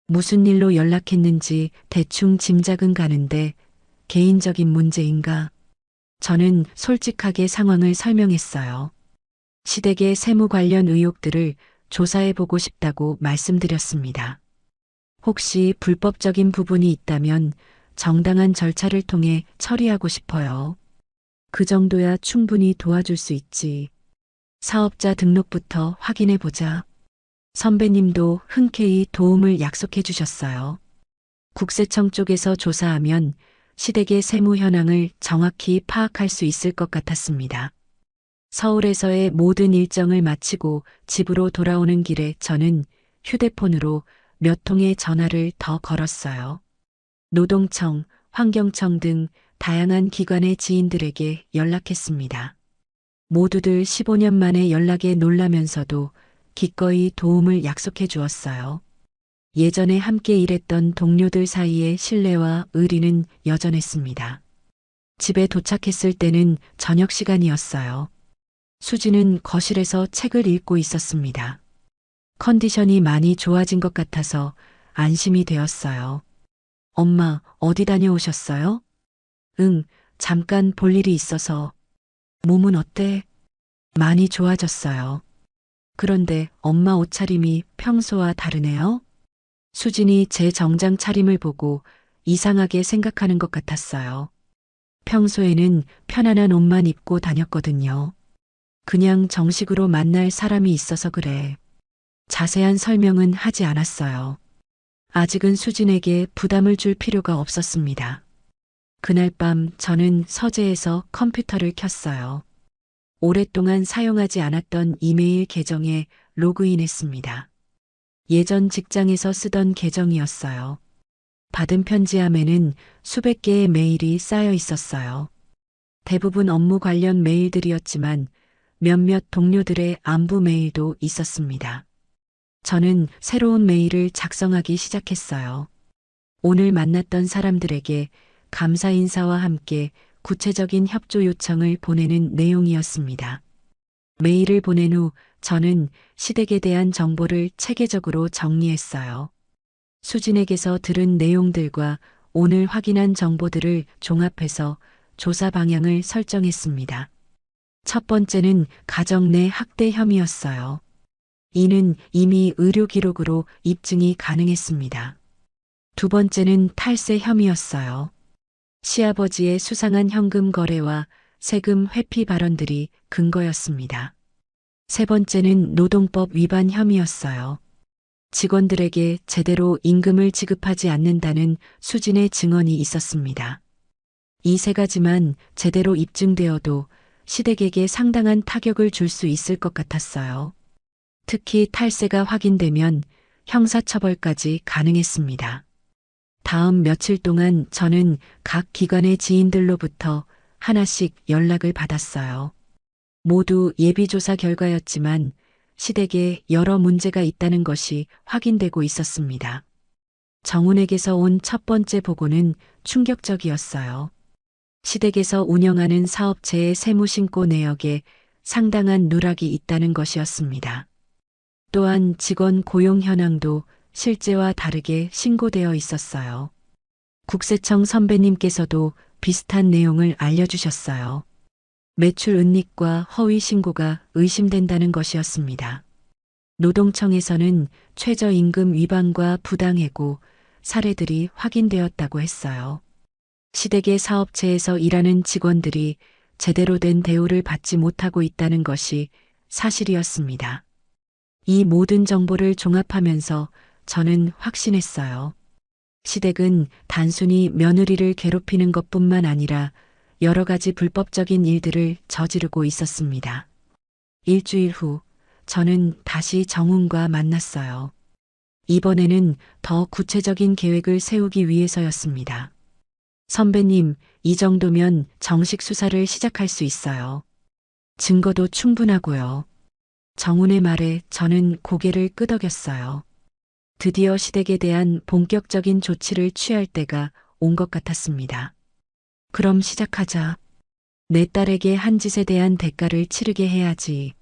B: 무슨 일로 연락했는지 대충 짐작은 가는데 개인적인 문제인가? 저는 솔직하게 상황을 설명했어요. 시댁의 세무 관련 의혹들을 조사해보고 싶다고 말씀드렸습니다. 혹시 불법적인 부분이 있다면 정당한 절차를 통해 처리하고 싶어요. 그 정도야 충분히 도와줄 수 있지. 사업자 등록부터 확인해보자. 선배님도 흔쾌히 도움을 약속해 주셨어요. 국세청 쪽에서 조사하면 시댁의 세무 현황을 정확히 파악할 수 있을 것 같았습니다. 서울에서의 모든 일정을 마치고 집으로 돌아오는 길에 저는 휴대폰으로 몇 통의 전화를 더 걸었어요. 노동청, 환경청 등 다양한 기관의 지인들에게 연락했습니다. 모두들 15년 만에 연락에 놀라면서도 기꺼이 도움을 약속해 주었어요. 예전에 함께 일했던 동료들 사이의 신뢰와 의리는 여전했습니다. 집에 도착했을 때는 저녁 시간이었어요. 수지는 거실에서 책을 읽고 있었습니다. 컨디션이 많이 좋아진 것 같아서 안심이 되었어요. 엄마, 어디 다녀오셨어요? 응, 잠깐 볼 일이 있어서. 몸은 어때? 많이 좋아졌어요. 그런데 엄마 옷차림이 평소와 다르네요? 수진이 제 정장 차림을 보고 이상하게 생각하는 것 같았어요. 평소에는 편안한 옷만 입고 다녔거든요. 그냥 정식으로 만날 사람이 있어서 그래. 자세한 설명은 하지 않았어요. 아직은 수진에게 부담을 줄 필요가 없었습니다. 그날 밤 저는 서재에서 컴퓨터를 켰어요. 오랫동안 사용하지 않았던 이메일 계정에 로그인했습니다. 예전 직장에서 쓰던 계정이었어요. 받은 편지함에는 수백 개의 메일이 쌓여 있었어요. 대부분 업무 관련 메일들이었지만 몇몇 동료들의 안부 메일도 있었습니다. 저는 새로운 메일을 작성하기 시작했어요. 오늘 만났던 사람들에게 감사 인사와 함께 구체적인 협조 요청을 보내는 내용이었습니다. 메일을 보낸 후 저는 시댁에 대한 정보를 체계적으로 정리했어요. 수진에게서 들은 내용들과 오늘 확인한 정보들을 종합해서 조사 방향을 설정했습니다. 첫 번째는 가정 내 학대 혐의였어요. 이는 이미 의료 기록으로 입증이 가능했습니다. 두 번째는 탈세 혐의였어요. 시아버지의 수상한 현금 거래와 세금 회피 발언들이 근거였습니다. 세 번째는 노동법 위반 혐의였어요. 직원들에게 제대로 임금을 지급하지 않는다는 수진의 증언이 있었습니다. 이 세 가지만 제대로 입증되어도 시댁에게 상당한 타격을 줄 수 있을 것 같았어요. 특히 탈세가 확인되면 형사처벌까지 가능했습니다. 다음 며칠 동안 저는 각 기관의 지인들로부터 하나씩 연락을 받았어요. 모두 예비조사 결과였지만 시댁에 여러 문제가 있다는 것이 확인되고 있었습니다. 정훈에게서 온 첫 번째 보고는 충격적이었어요. 시댁에서 운영하는 사업체의 세무신고 내역에 상당한 누락이 있다는 것이었습니다. 또한 직원 고용 현황도 실제와 다르게 신고되어 있었어요. 국세청 선배님께서도 비슷한 내용을 알려주셨어요. 매출 은닉과 허위 신고가 의심된다는 것이었습니다. 노동청에서는 최저임금 위반과 부당해고 사례들이 확인되었다고 했어요. 시댁의 사업체에서 일하는 직원들이 제대로 된 대우를 받지 못하고 있다는 것이 사실이었습니다. 이 모든 정보를 종합하면서 저는 확신했어요. 시댁은 단순히 며느리를 괴롭히는 것뿐만 아니라 여러 가지 불법적인 일들을 저지르고 있었습니다. 일주일 후 저는 다시 정훈과 만났어요. 이번에는 더 구체적인 계획을 세우기 위해서였습니다. 선배님, 이 정도면 정식 수사를 시작할 수 있어요. 증거도 충분하고요. 정훈의 말에 저는 고개를 끄덕였어요. 드디어 시댁에 대한 본격적인 조치를 취할 때가 온 것 같았습니다. 그럼 시작하자. 내 딸에게 한 짓에 대한 대가를 치르게 해야지.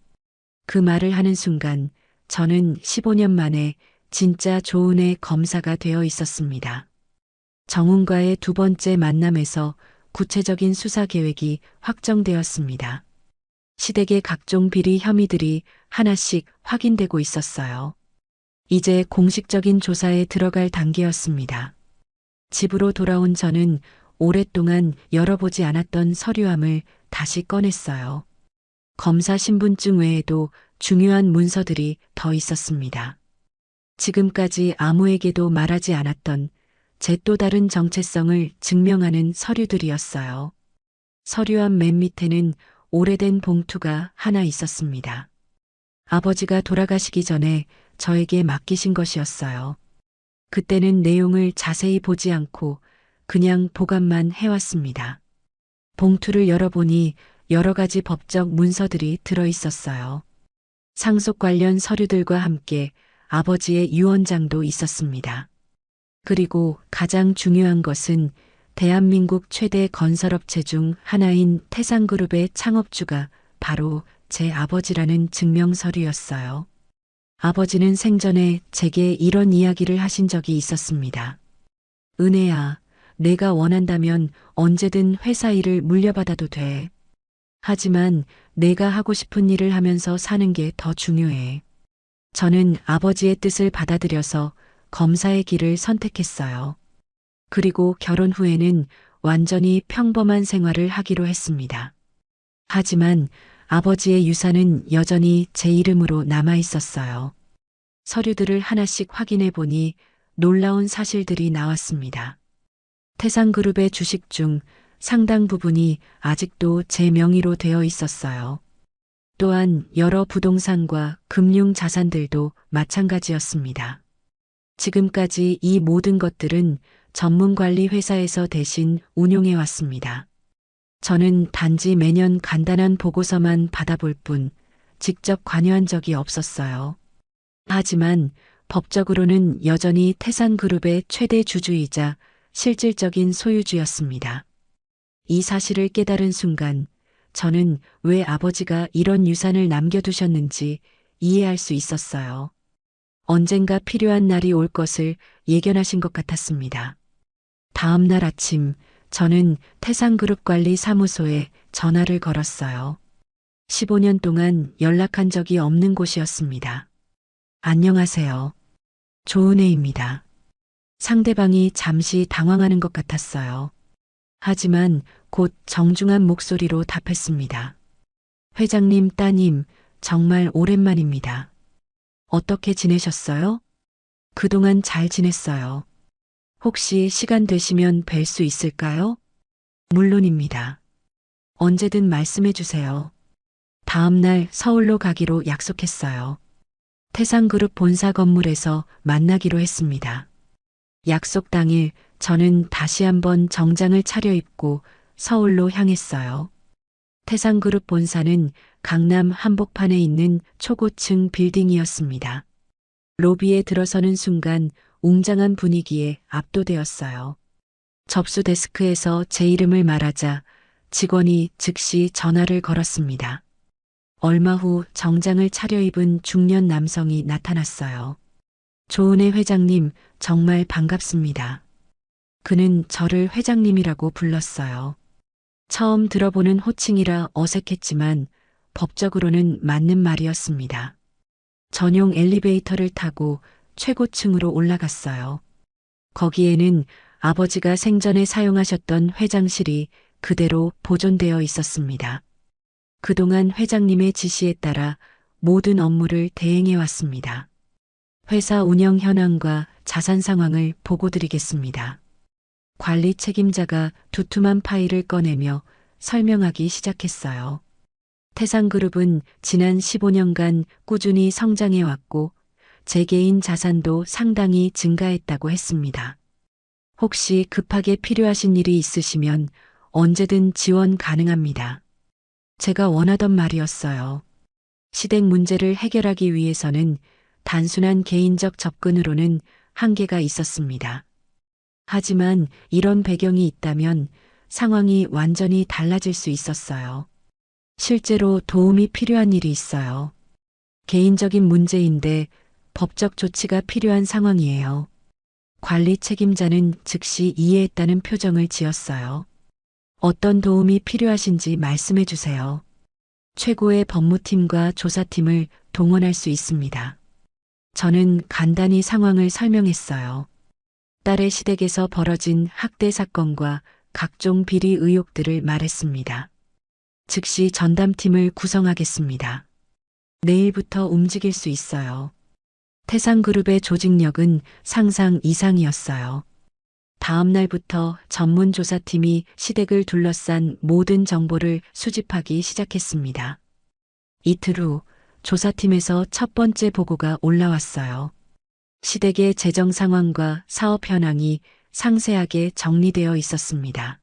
B: 그 말을 하는 순간 저는 15년 만에 진짜 조은의 검사가 되어 있었습니다. 정훈과의 두 번째 만남에서 구체적인 수사 계획이 확정되었습니다. 시댁의 각종 비리 혐의들이 하나씩 확인되고 있었어요. 이제 공식적인 조사에 들어갈 단계였습니다. 집으로 돌아온 저는 오랫동안 열어보지 않았던 서류함을 다시 꺼냈어요. 검사 신분증 외에도 중요한 문서들이 더 있었습니다. 지금까지 아무에게도 말하지 않았던 제 또 다른 정체성을 증명하는 서류들이었어요. 서류함 맨 밑에는 오래된 봉투가 하나 있었습니다. 아버지가 돌아가시기 전에 저에게 맡기신 것이었어요. 그때는 내용을 자세히 보지 않고 그냥 보관만 해왔습니다. 봉투를 열어보니 여러 가지 법적 문서들이 들어 있었어요. 상속 관련 서류들과 함께 아버지의 유언장도 있었습니다. 그리고 가장 중요한 것은 대한민국 최대 건설업체 중 하나인 태상그룹의 창업주가 바로 제 아버지라는 증명서류였어요. 아버지는 생전에 제게 이런 이야기를 하신 적이 있었습니다. 은혜야, 내가 원한다면 언제든 회사 일을 물려받아도 돼. 하지만 내가 하고 싶은 일을 하면서 사는 게 더 중요해. 저는 아버지의 뜻을 받아들여서 검사의 길을 선택했어요. 그리고 결혼 후에는 완전히 평범한 생활을 하기로 했습니다. 하지만 아버지의 유산은 여전히 제 이름으로 남아 있었어요. 서류들을 하나씩 확인해 보니 놀라운 사실들이 나왔습니다. 태산그룹의 주식 중 상당 부분이 아직도 제 명의로 되어 있었어요. 또한 여러 부동산과 금융 자산들도 마찬가지였습니다. 지금까지 이 모든 것들은 전문관리 회사에서 대신 운용해 왔습니다. 저는 단지 매년 간단한 보고서만 받아볼 뿐 직접 관여한 적이 없었어요. 하지만 법적으로는 여전히 태산그룹의 최대 주주이자 실질적인 소유주였습니다. 이 사실을 깨달은 순간 저는 왜 아버지가 이런 유산을 남겨두셨는지 이해할 수 있었어요. 언젠가 필요한 날이 올 것을 예견하신 것 같았습니다. 다음 날 아침 저는 태산그룹 관리 사무소에 전화를 걸었어요. 15년 동안 연락한 적이 없는 곳이었습니다. 안녕하세요. 조은혜입니다. 상대방이 잠시 당황하는 것 같았어요. 하지만 곧 정중한 목소리로 답했습니다. 회장님 따님, 정말 오랜만입니다. 어떻게 지내셨어요? 그동안 잘 지냈어요. 혹시 시간 되시면 뵐 수 있을까요? 물론입니다. 언제든 말씀해 주세요. 다음 날 서울로 가기로 약속했어요. 태산그룹 본사 건물에서 만나기로 했습니다. 약속 당일 저는 다시 한번 정장을 차려입고 서울로 향했어요. 태산그룹 본사는 강남 한복판에 있는 초고층 빌딩이었습니다. 로비에 들어서는 순간 웅장한 분위기에 압도되었어요. 접수 데스크에서 제 이름을 말하자 직원이 즉시 전화를 걸었습니다. 얼마 후 정장을 차려입은 중년 남성이 나타났어요. 조은혜 회장님, 정말 반갑습니다. 그는 저를 회장님이라고 불렀어요. 처음 들어보는 호칭이라 어색했지만 법적으로는 맞는 말이었습니다. 전용 엘리베이터를 타고 최고층으로 올라갔어요. 거기에는 아버지가 생전에 사용하셨던 회장실이 그대로 보존되어 있었습니다. 그동안 회장님의 지시에 따라 모든 업무를 대행해 왔습니다. 회사 운영 현황과 자산 상황을 보고드리겠습니다. 관리 책임자가 두툼한 파일을 꺼내며 설명하기 시작했어요. 태산그룹은 지난 15년간 꾸준히 성장해 왔고 제 개인 자산도 상당히 증가했다고 했습니다. 혹시 급하게 필요하신 일이 있으시면 언제든 지원 가능합니다. 제가 원하던 말이었어요. 시댁 문제를 해결하기 위해서는 단순한 개인적 접근으로는 한계가 있었습니다. 하지만 이런 배경이 있다면 상황이 완전히 달라질 수 있었어요. 실제로 도움이 필요한 일이 있어요. 개인적인 문제인데 법적 조치가 필요한 상황이에요. 관리 책임자는 즉시 이해했다는 표정을 지었어요. 어떤 도움이 필요하신지 말씀해 주세요. 최고의 법무팀과 조사팀을 동원할 수 있습니다. 저는 간단히 상황을 설명했어요. 딸의 시댁에서 벌어진 학대 사건과 각종 비리 의혹들을 말했습니다. 즉시 전담팀을 구성하겠습니다. 내일부터 움직일 수 있어요. 태산그룹의 조직력은 상상 이상이었어요. 다음 날부터 전문 조사팀이 시댁을 둘러싼 모든 정보를 수집하기 시작했습니다. 이틀 후 조사팀에서 첫 번째 보고가 올라왔어요. 시댁의 재정 상황과 사업 현황이 상세하게 정리되어 있었습니다.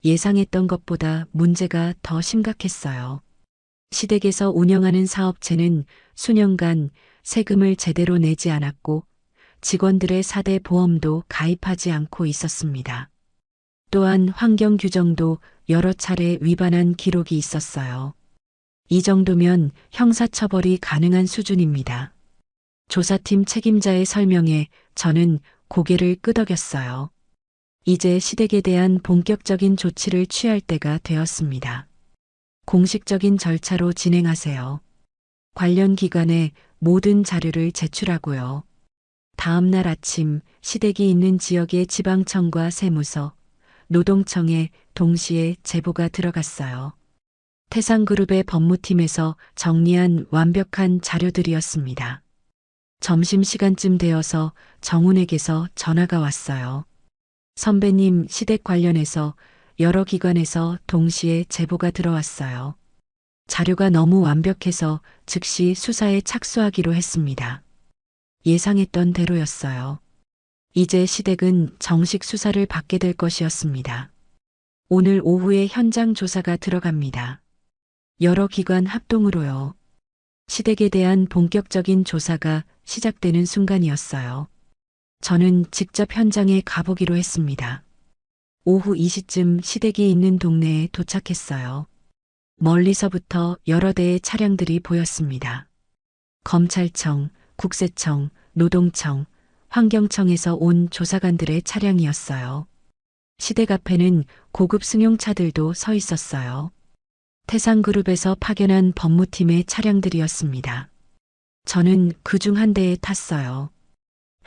B: 예상했던 것보다 문제가 더 심각했어요. 시댁에서 운영하는 사업체는 수년간 세금을 제대로 내지 않았고 직원들의 4대 보험도 가입하지 않고 있었습니다. 또한 환경 규정도 여러 차례 위반한 기록이 있었어요. 이 정도면 형사처벌이 가능한 수준입니다. 조사팀 책임자의 설명에 저는 고개를 끄덕였어요. 이제 시댁에 대한 본격적인 조치를 취할 때가 되었습니다. 공식적인 절차로 진행하세요. 관련 기관에 모든 자료를 제출하고요. 다음 날 아침 시댁이 있는 지역의 지방청과 세무서, 노동청에 동시에 제보가 들어갔어요. 태상그룹의 법무팀에서 정리한 완벽한 자료들이었습니다. 점심시간쯤 되어서 정훈에게서 전화가 왔어요. 선배님, 시댁 관련해서 여러 기관에서 동시에 제보가 들어왔어요. 자료가 너무 완벽해서 즉시 수사에 착수하기로 했습니다. 예상했던 대로였어요. 이제 시댁은 정식 수사를 받게 될 것이었습니다. 오늘 오후에 현장 조사가 들어갑니다. 여러 기관 합동으로요. 시댁에 대한 본격적인 조사가 시작되는 순간이었어요. 저는 직접 현장에 가보기로 했습니다. 오후 2시쯤 시댁이 있는 동네에 도착했어요. 멀리서부터 여러 대의 차량들이 보였습니다. 검찰청, 국세청, 노동청, 환경청에서 온 조사관들의 차량이었어요. 시댁 앞에는 고급 승용차들도 서 있었어요. 태상그룹에서 파견한 법무팀의 차량들이었습니다. 저는 그중 한 대에 탔어요.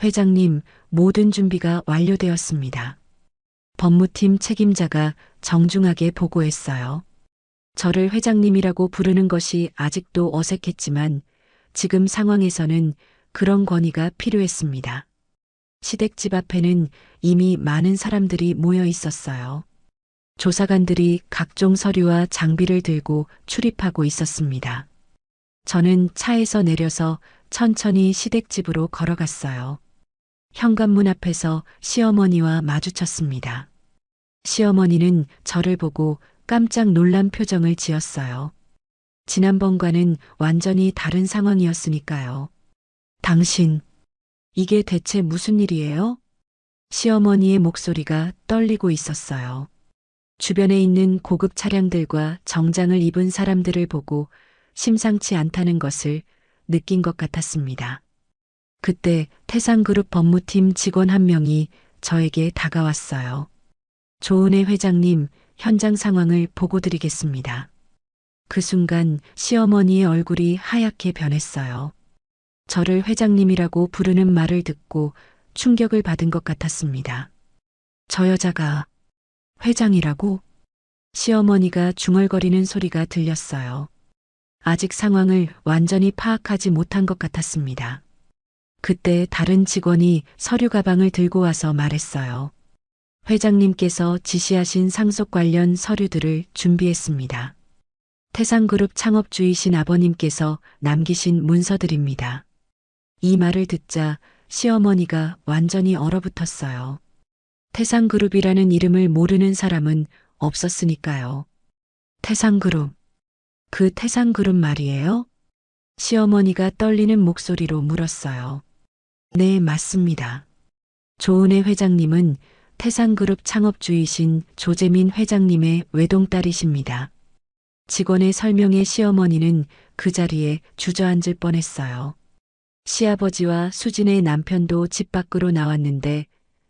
B: 회장님, 모든 준비가 완료되었습니다. 법무팀 책임자가 정중하게 보고했어요. 저를 회장님이라고 부르는 것이 아직도 어색했지만 지금 상황에서는 그런 권위가 필요했습니다. 시댁집 앞에는 이미 많은 사람들이 모여 있었어요. 조사관들이 각종 서류와 장비를 들고 출입하고 있었습니다. 저는 차에서 내려서 천천히 시댁집으로 걸어갔어요. 현관문 앞에서 시어머니와 마주쳤습니다. 시어머니는 저를 보고 깜짝 놀란 표정을 지었어요. 지난번과는 완전히 다른 상황이었으니까요. 당신, 이게 대체 무슨 일이에요? 시어머니의 목소리가 떨리고 있었어요. 주변에 있는 고급 차량들과 정장을 입은 사람들을 보고 심상치 않다는 것을 느낀 것 같았습니다. 그때 태상그룹 법무팀 직원 한 명이 저에게 다가왔어요. 조은혜 회장님, 현장 상황을 보고드리겠습니다. 그 순간 시어머니의 얼굴이 하얗게 변했어요. 저를 회장님이라고 부르는 말을 듣고 충격을 받은 것 같았습니다. 저 여자가 회장이라고? 시어머니가 중얼거리는 소리가 들렸어요. 아직 상황을 완전히 파악하지 못한 것 같았습니다. 그때 다른 직원이 서류 가방을 들고 와서 말했어요. 회장님께서 지시하신 상속 관련 서류들을 준비했습니다. 태상그룹 창업주이신 아버님께서 남기신 문서들입니다. 이 말을 듣자 시어머니가 완전히 얼어붙었어요. 태상그룹이라는 이름을 모르는 사람은 없었으니까요. 태상그룹. 그 태상그룹 말이에요? 시어머니가 떨리는 목소리로 물었어요. 네, 맞습니다. 조은혜 회장님은 태상그룹 창업주이신 조재민 회장님의 외동딸이십니다. 직원의 설명에 시어머니는 그 자리에 주저앉을 뻔했어요. 시아버지와 수진의 남편도 집 밖으로 나왔는데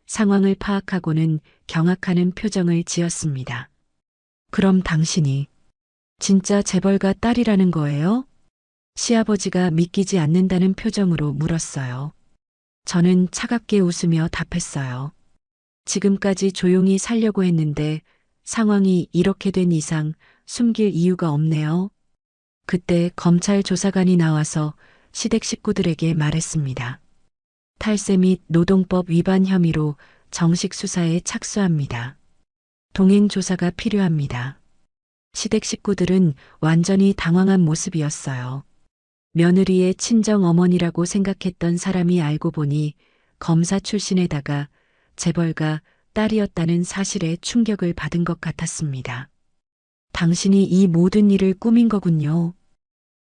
B: 상황을 파악하고는 경악하는 표정을 지었습니다. 그럼 당신이 진짜 재벌가 딸이라는 거예요? 시아버지가 믿기지 않는다는 표정으로 물었어요. 저는 차갑게 웃으며 답했어요. 지금까지 조용히 살려고 했는데 상황이 이렇게 된 이상 숨길 이유가 없네요. 그때 검찰 조사관이 나와서 시댁 식구들에게 말했습니다. 탈세 및 노동법 위반 혐의로 정식 수사에 착수합니다. 동행 조사가 필요합니다. 시댁 식구들은 완전히 당황한 모습이었어요. 며느리의 친정 어머니라고 생각했던 사람이 알고 보니 검사 출신에다가 재벌가 딸이었다는 사실에 충격을 받은 것 같았습니다. 당신이 이 모든 일을 꾸민 거군요.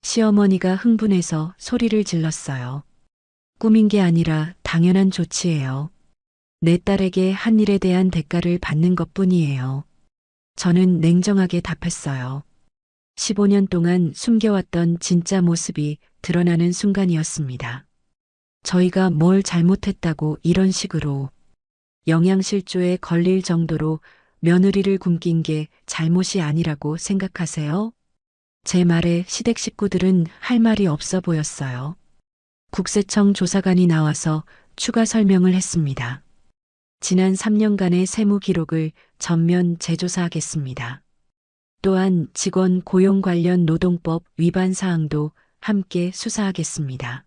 B: 시어머니가 흥분해서 소리를 질렀어요. 꾸민 게 아니라 당연한 조치예요. 내 딸에게 한 일에 대한 대가를 받는 것뿐이에요. 저는 냉정하게 답했어요. 15년 동안 숨겨왔던 진짜 모습이 드러나는 순간이었습니다. 저희가 뭘 잘못했다고 이런 식으로 영양실조에 걸릴 정도로 며느리를 굶긴 게 잘못이 아니라고 생각하세요? 제 말에 시댁 식구들은 할 말이 없어 보였어요. 국세청 조사관이 나와서 추가 설명을 했습니다. 지난 3년간의 세무 기록을 전면 재조사하겠습니다. 또한 직원 고용 관련 노동법 위반 사항도 함께 수사하겠습니다.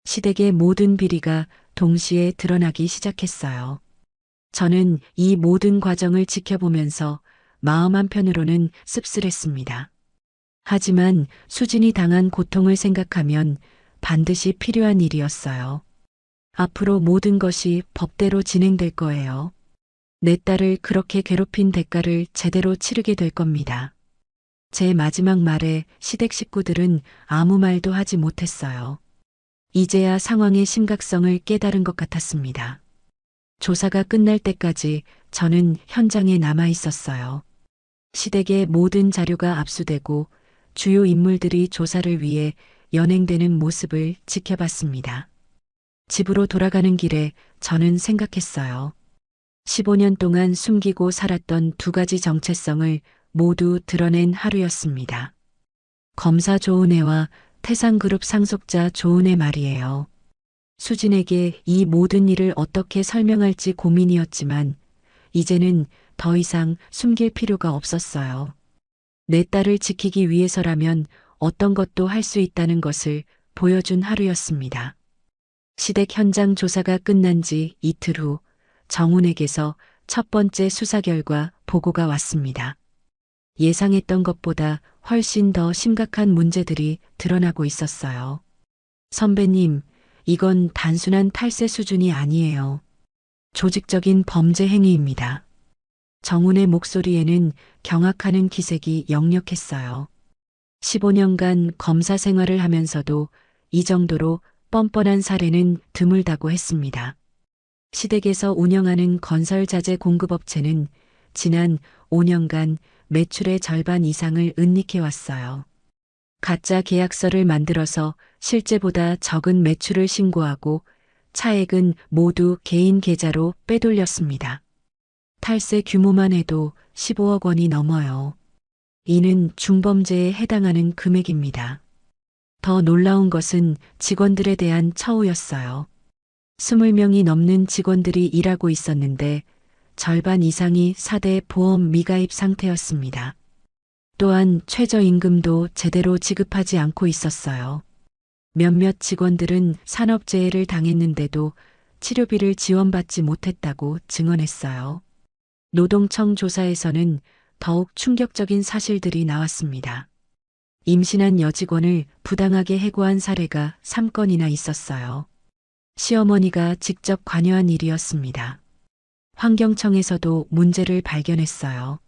B: 시댁의 모든 비리가 동시에 드러나기 시작했어요. 저는 이 모든 과정을 지켜보면서 마음 한편으로는 씁쓸했습니다. 하지만 수진이 당한 고통을 생각하면 반드시 필요한 일이었어요. 앞으로 모든 것이 법대로 진행될 거예요. 내 딸을 그렇게 괴롭힌 대가를 제대로 치르게 될 겁니다. 제 마지막 말에 시댁 식구들은 아무 말도 하지 못했어요. 이제야 상황의 심각성을 깨달은 것 같았습니다. 조사가 끝날 때까지 저는 현장에 남아 있었어요. 시댁의 모든 자료가 압수되고 주요 인물들이 조사를 위해 연행되는 모습을 지켜봤습니다. 집으로 돌아가는 길에 저는 생각했어요. 15년 동안 숨기고 살았던 두 가지 정체성을 모두 드러낸 하루였습니다. 검사 조은혜와 태상그룹 상속자 조은혜 말이에요. 수진에게 이 모든 일을 어떻게 설명할지 고민이었지만 이제는 더 이상 숨길 필요가 없었어요. 내 딸을 지키기 위해서라면 어떤 것도 할 수 있다는 것을 보여준 하루였습니다. 시댁 현장 조사가 끝난 지 이틀 후 정훈에게서 첫 번째 수사 결과 보고가 왔습니다. 예상했던 것보다 훨씬 더 심각한 문제들이 드러나고 있었어요. 선배님, 이건 단순한 탈세 수준이 아니에요. 조직적인 범죄 행위입니다. 정훈의 목소리에는 경악하는 기색이 역력했어요. 15년간 검사 생활을 하면서도 이 정도로 뻔뻔한 사례는 드물다고 했습니다. 시댁에서 운영하는 건설자재 공급업체는 지난 5년간 매출의 절반 이상을 은닉해왔어요. 가짜 계약서를 만들어서 실제보다 적은 매출을 신고하고 차액은 모두 개인 계좌로 빼돌렸습니다. 탈세 규모만 해도 15억 원이 넘어요. 이는 중범죄에 해당하는 금액입니다. 더 놀라운 것은 직원들에 대한 처우였어요. 20명이 넘는 직원들이 일하고 있었는데 절반 이상이 4대 보험 미가입 상태였습니다. 또한 최저임금도 제대로 지급하지 않고 있었어요. 몇몇 직원들은 산업재해를 당했는데도 치료비를 지원받지 못했다고 증언했어요. 노동청 조사에서는 더욱 충격적인 사실들이 나왔습니다. 임신한 여직원을 부당하게 해고한 사례가 3건이나 있었어요. 시어머니가 직접 관여한 일이었습니다. 환경청에서도 문제를 발견했어요.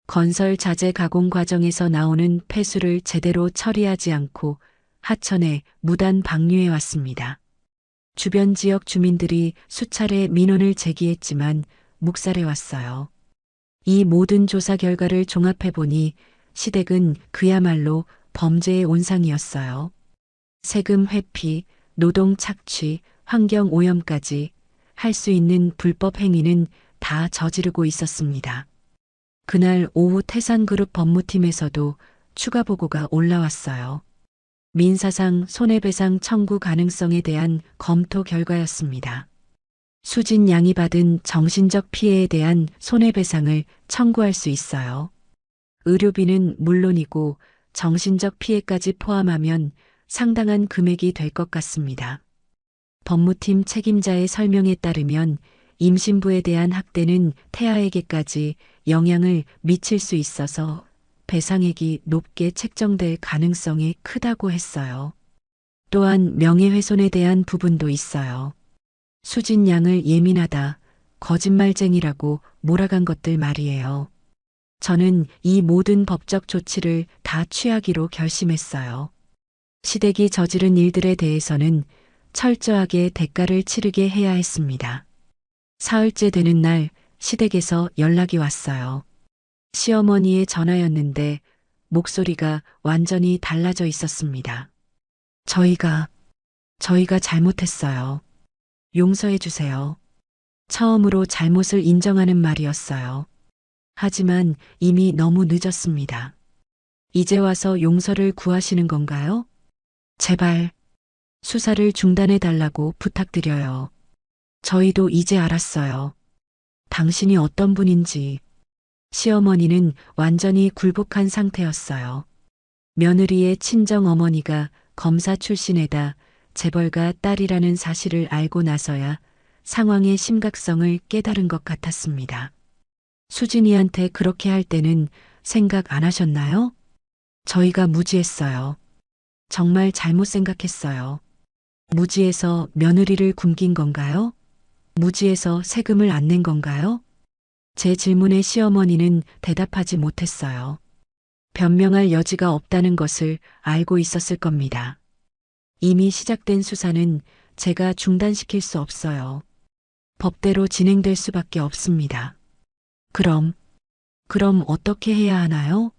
B: 건설 자재 가공 과정에서 나오는 폐수를 제대로 처리하지 않고 하천에 무단 방류해 왔습니다. 주변 지역 주민들이 수차례 민원을 제기했지만 묵살해 왔어요. 이 모든 조사 결과를 종합해 보니 시댁은 그야말로 범죄의 온상이었어요. 세금 회피, 노동 착취, 환경 오염까지 할 수 있는 불법 행위는 다 저지르고 있었습니다. 그날 오후 태산그룹 법무팀에서도 추가 보고가 올라왔어요. 민사상 손해배상 청구 가능성에 대한 검토 결과였습니다. 수진 양이 받은 정신적 피해에 대한 손해배상을 청구할 수 있어요. 의료비는 물론이고 정신적 피해까지 포함하면 상당한 금액이 될 것 같습니다. 법무팀 책임자의 설명에 따르면 임신부에 대한 학대는 태아에게까지 영향을 미칠 수 있어서 배상액이 높게 책정될 가능성이 크다고 했어요. 또한 명예훼손에 대한 부분도 있어요. 수진 양을 예민하다, 거짓말쟁이라고 몰아간 것들 말이에요. 저는 이 모든 법적 조치를 다 취하기로 결심했어요. 시댁이 저지른 일들에 대해서는 철저하게 대가를 치르게 해야 했습니다. 사흘째 되는 날 시댁에서 연락이 왔어요. 시어머니의 전화였는데 목소리가 완전히 달라져 있었습니다. 저희가 잘못했어요. 용서해 주세요. 처음으로 잘못을 인정하는 말이었어요. 하지만 이미 너무 늦었습니다. 이제 와서 용서를 구하시는 건가요? 제발 수사를 중단해 달라고 부탁드려요. 저희도 이제 알았어요. 당신이 어떤 분인지. 시어머니는 완전히 굴복한 상태였어요. 며느리의 친정 어머니가 검사 출신에다 재벌가 딸이라는 사실을 알고 나서야 상황의 심각성을 깨달은 것 같았습니다. 수진이한테 그렇게 할 때는 생각 안 하셨나요? 저희가 무지했어요. 정말 잘못 생각했어요. 무지해서 며느리를 굶긴 건가요? 무지해서 세금을 안 낸 건가요? 제 질문에 시어머니는 대답하지 못했어요. 변명할 여지가 없다는 것을 알고 있었을 겁니다. 이미 시작된 수사는 제가 중단시킬 수 없어요. 법대로 진행될 수밖에 없습니다. 그럼 어떻게 해야 하나요?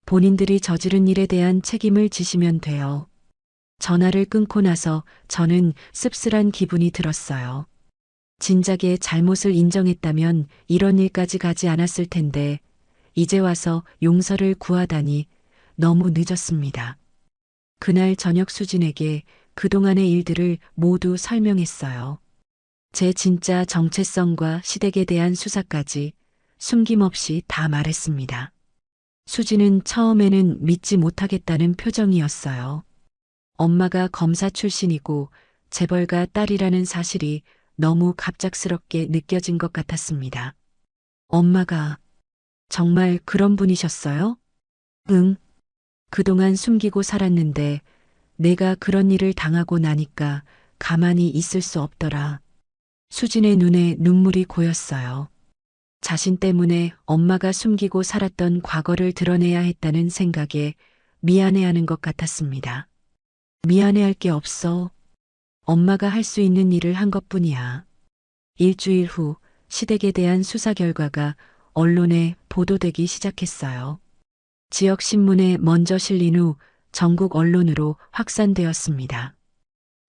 B: 본인들이 저지른 일에 대한 책임을 지시면 돼요. 전화를 끊고 나서 저는 씁쓸한 기분이 들었어요. 진작에 잘못을 인정했다면 이런 일까지 가지 않았을 텐데 이제 와서 용서를 구하다니 너무 늦었습니다. 그날 저녁 수진에게 그동안의 일들을 모두 설명했어요. 제 진짜 정체성과 시댁에 대한 수사까지 숨김없이 다 말했습니다. 수진은 처음에는 믿지 못하겠다는 표정이었어요. 엄마가 검사 출신이고 재벌가 딸이라는 사실이 너무 갑작스럽게 느껴진 것 같았습니다. 엄마가 정말 그런 분이셨어요? 응. 그동안 숨기고 살았는데 내가 그런 일을 당하고 나니까 가만히 있을 수 없더라. 수진의 눈에 눈물이 고였어요. 자신 때문에 엄마가 숨기고 살았던 과거를 드러내야 했다는 생각에 미안해하는 것 같았습니다. 미안해할 게 없어. 엄마가 할 수 있는 일을 한 것뿐이야. 일주일 후 시댁에 대한 수사 결과가 언론에 보도되기 시작했어요. 지역 신문에 먼저 실린 후 전국 언론으로 확산되었습니다.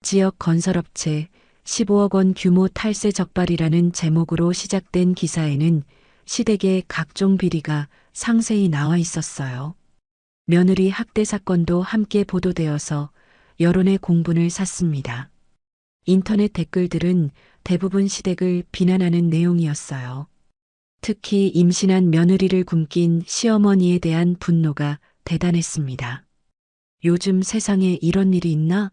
B: 지역 건설업체 15억 원 규모 탈세 적발이라는 제목으로 시작된 기사에는 시댁의 각종 비리가 상세히 나와 있었어요. 며느리 학대 사건도 함께 보도되어서 여론의 공분을 샀습니다. 인터넷 댓글들은 대부분 시댁을 비난하는 내용이었어요. 특히 임신한 며느리를 굶긴 시어머니에 대한 분노가 대단했습니다. 요즘 세상에 이런 일이 있나?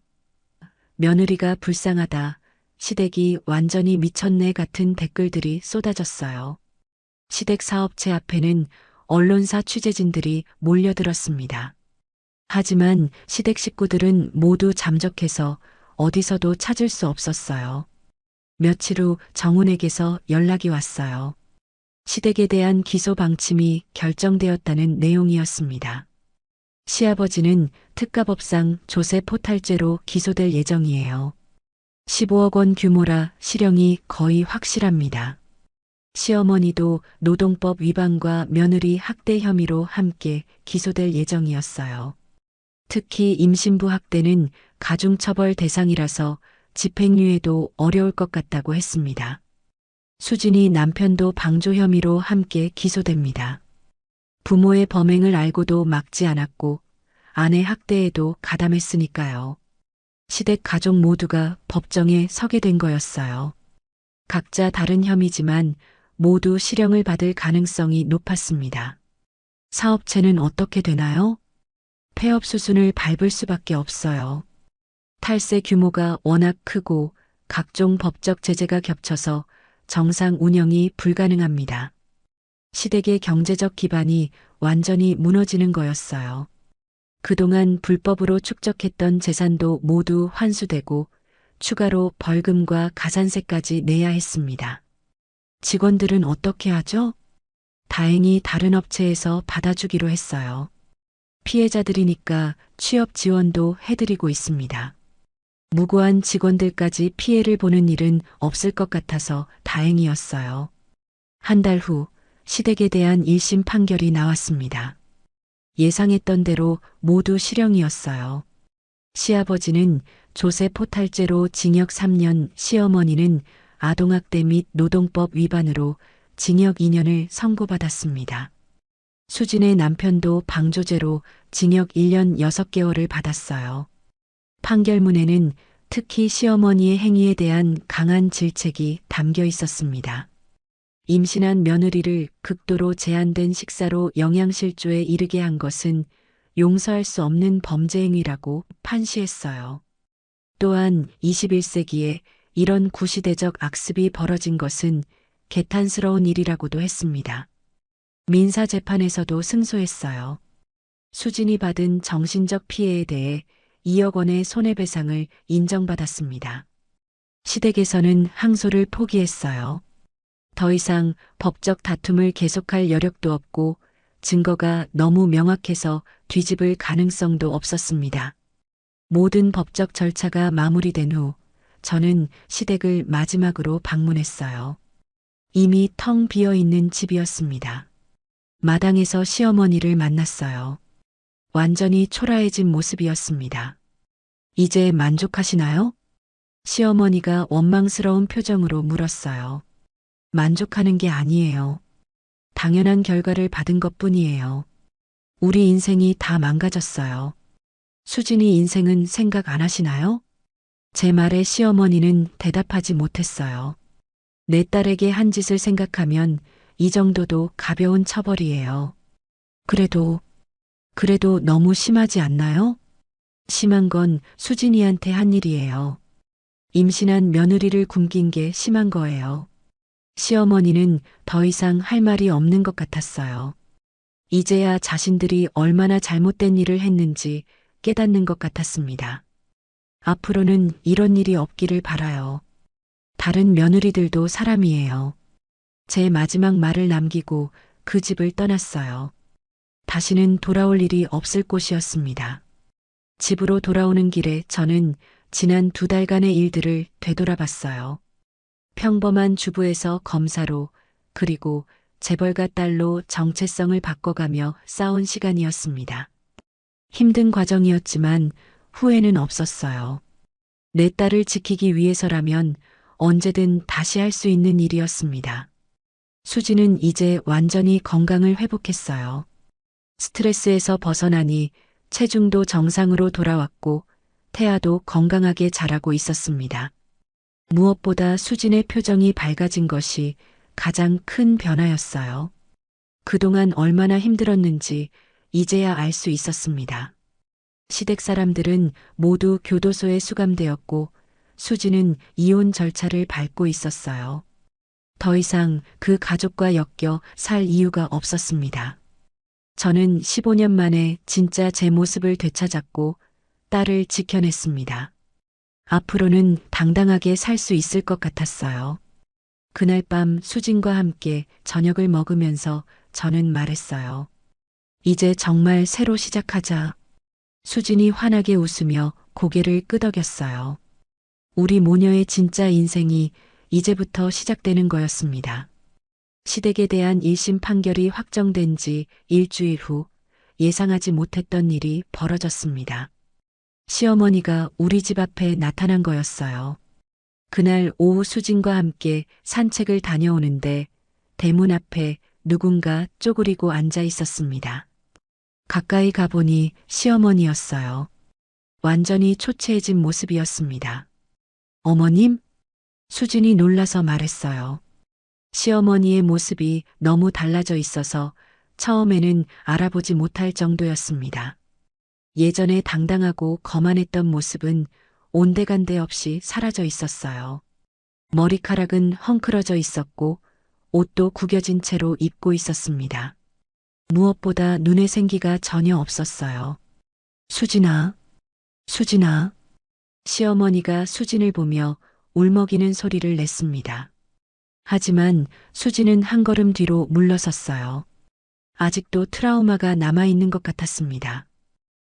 B: 며느리가 불쌍하다. 시댁이 완전히 미쳤네 같은 댓글들이 쏟아졌어요. 시댁 사업체 앞에는 언론사 취재진들이 몰려들었습니다. 하지만 시댁 식구들은 모두 잠적해서 어디서도 찾을 수 없었어요. 며칠 후 정훈에게서 연락이 왔어요. 시댁에 대한 기소 방침이 결정되었다는 내용이었습니다. 시아버지는 특가법상 조세 포탈죄로 기소될 예정이에요. 15억 원 규모라 실형이 거의 확실합니다. 시어머니도 노동법 위반과 며느리 학대 혐의로 함께 기소될 예정이었어요. 특히 임신부 학대는 가중처벌 대상이라서 집행유예도 어려울 것 같다고 했습니다. 수진이 남편도 방조 혐의로 함께 기소됩니다. 부모의 범행을 알고도 막지 않았고 아내 학대에도 가담했으니까요. 시댁 가족 모두가 법정에 서게 된 거였어요. 각자 다른 혐의지만 모두 실형을 받을 가능성이 높았습니다. 사업체는 어떻게 되나요? 폐업 수순을 밟을 수밖에 없어요. 탈세 규모가 워낙 크고 각종 법적 제재가 겹쳐서 정상 운영이 불가능합니다. 시댁의 경제적 기반이 완전히 무너지는 거였어요. 그동안 불법으로 축적했던 재산도 모두 환수되고 추가로 벌금과 가산세까지 내야 했습니다. 직원들은 어떻게 하죠? 다행히 다른 업체에서 받아주기로 했어요. 피해자들이니까 취업 지원도 해드리고 있습니다. 무고한 직원들까지 피해를 보는 일은 없을 것 같아서 다행이었어요. 한 달 후 시댁에 대한 1심 판결이 나왔습니다. 예상했던 대로 모두 실형이었어요. 시아버지는 조세 포탈죄로 징역 3년, 시어머니는 아동학대 및 노동법 위반으로 징역 2년을 선고받았습니다. 수진의 남편도 방조죄로 징역 1년 6개월을 받았어요. 판결문에는 특히 시어머니의 행위에 대한 강한 질책이 담겨 있었습니다. 임신한 며느리를 극도로 제한된 식사로 영양실조에 이르게 한 것은 용서할 수 없는 범죄 행위라고 판시했어요. 또한 21세기에 이런 구시대적 악습이 벌어진 것은 개탄스러운 일이라고도 했습니다. 민사재판에서도 승소했어요. 수진이 받은 정신적 피해에 대해 2억 원의 손해배상을 인정받았습니다. 시댁에서는 항소를 포기했어요. 더 이상 법적 다툼을 계속할 여력도 없고 증거가 너무 명확해서 뒤집을 가능성도 없었습니다. 모든 법적 절차가 마무리된 후 저는 시댁을 마지막으로 방문했어요. 이미 텅 비어 있는 집이었습니다. 마당에서 시어머니를 만났어요. 완전히 초라해진 모습이었습니다. 이제 만족하시나요? 시어머니가 원망스러운 표정으로 물었어요. 만족하는 게 아니에요. 당연한 결과를 받은 것뿐이에요. 우리 인생이 다 망가졌어요. 수진이 인생은 생각 안 하시나요? 제 말에 시어머니는 대답하지 못했어요. 내 딸에게 한 짓을 생각하면 이 정도도 가벼운 처벌이에요. 그래도 너무 심하지 않나요? 심한 건 수진이한테 한 일이에요. 임신한 며느리를 굶긴 게 심한 거예요. 시어머니는 더 이상 할 말이 없는 것 같았어요. 이제야 자신들이 얼마나 잘못된 일을 했는지 깨닫는 것 같았습니다. 앞으로는 이런 일이 없기를 바라요. 다른 며느리들도 사람이에요. 제 마지막 말을 남기고 그 집을 떠났어요. 다시는 돌아올 일이 없을 곳이었습니다. 집으로 돌아오는 길에 저는 지난 2달간의 일들을 되돌아봤어요. 평범한 주부에서 검사로 그리고 재벌가 딸로 정체성을 바꿔가며 싸운 시간이었습니다. 힘든 과정이었지만 후회는 없었어요. 내 딸을 지키기 위해서라면 언제든 다시 할 수 있는 일이었습니다. 수지는 이제 완전히 건강을 회복했어요. 스트레스에서 벗어나니 체중도 정상으로 돌아왔고 태아도 건강하게 자라고 있었습니다. 무엇보다 수진의 표정이 밝아진 것이 가장 큰 변화였어요. 그동안 얼마나 힘들었는지 이제야 알 수 있었습니다. 시댁 사람들은 모두 교도소에 수감되었고 수지는 이혼 절차를 밟고 있었어요. 더 이상 그 가족과 엮여 살 이유가 없었습니다. 저는 15년 만에 진짜 제 모습을 되찾았고 딸을 지켜냈습니다. 앞으로는 당당하게 살 수 있을 것 같았어요. 그날 밤 수진과 함께 저녁을 먹으면서 저는 말했어요. 이제 정말 새로 시작하자. 수진이 환하게 웃으며 고개를 끄덕였어요. 우리 모녀의 진짜 인생이 이제부터 시작되는 거였습니다. 시댁에 대한 1심 판결이 확정된 지 일주일 후 예상하지 못했던 일이 벌어졌습니다. 시어머니가 우리 집 앞에 나타난 거였어요. 그날 오후 수진과 함께 산책을 다녀오는데 대문 앞에 누군가 쪼그리고 앉아 있었습니다. 가까이 가보니 시어머니였어요. 완전히 초췌해진 모습이었습니다. 어머님? 수진이 놀라서 말했어요. 시어머니의 모습이 너무 달라져 있어서 처음에는 알아보지 못할 정도였습니다. 예전에 당당하고 거만했던 모습은 온데간데 없이 사라져 있었어요. 머리카락은 헝클어져 있었고 옷도 구겨진 채로 입고 있었습니다. 무엇보다 눈에 생기가 전혀 없었어요. 수진아, 수진아. 시어머니가 수진을 보며 울먹이는 소리를 냈습니다. 하지만 수진은 한 걸음 뒤로 물러섰어요. 아직도 트라우마가 남아있는 것 같았습니다.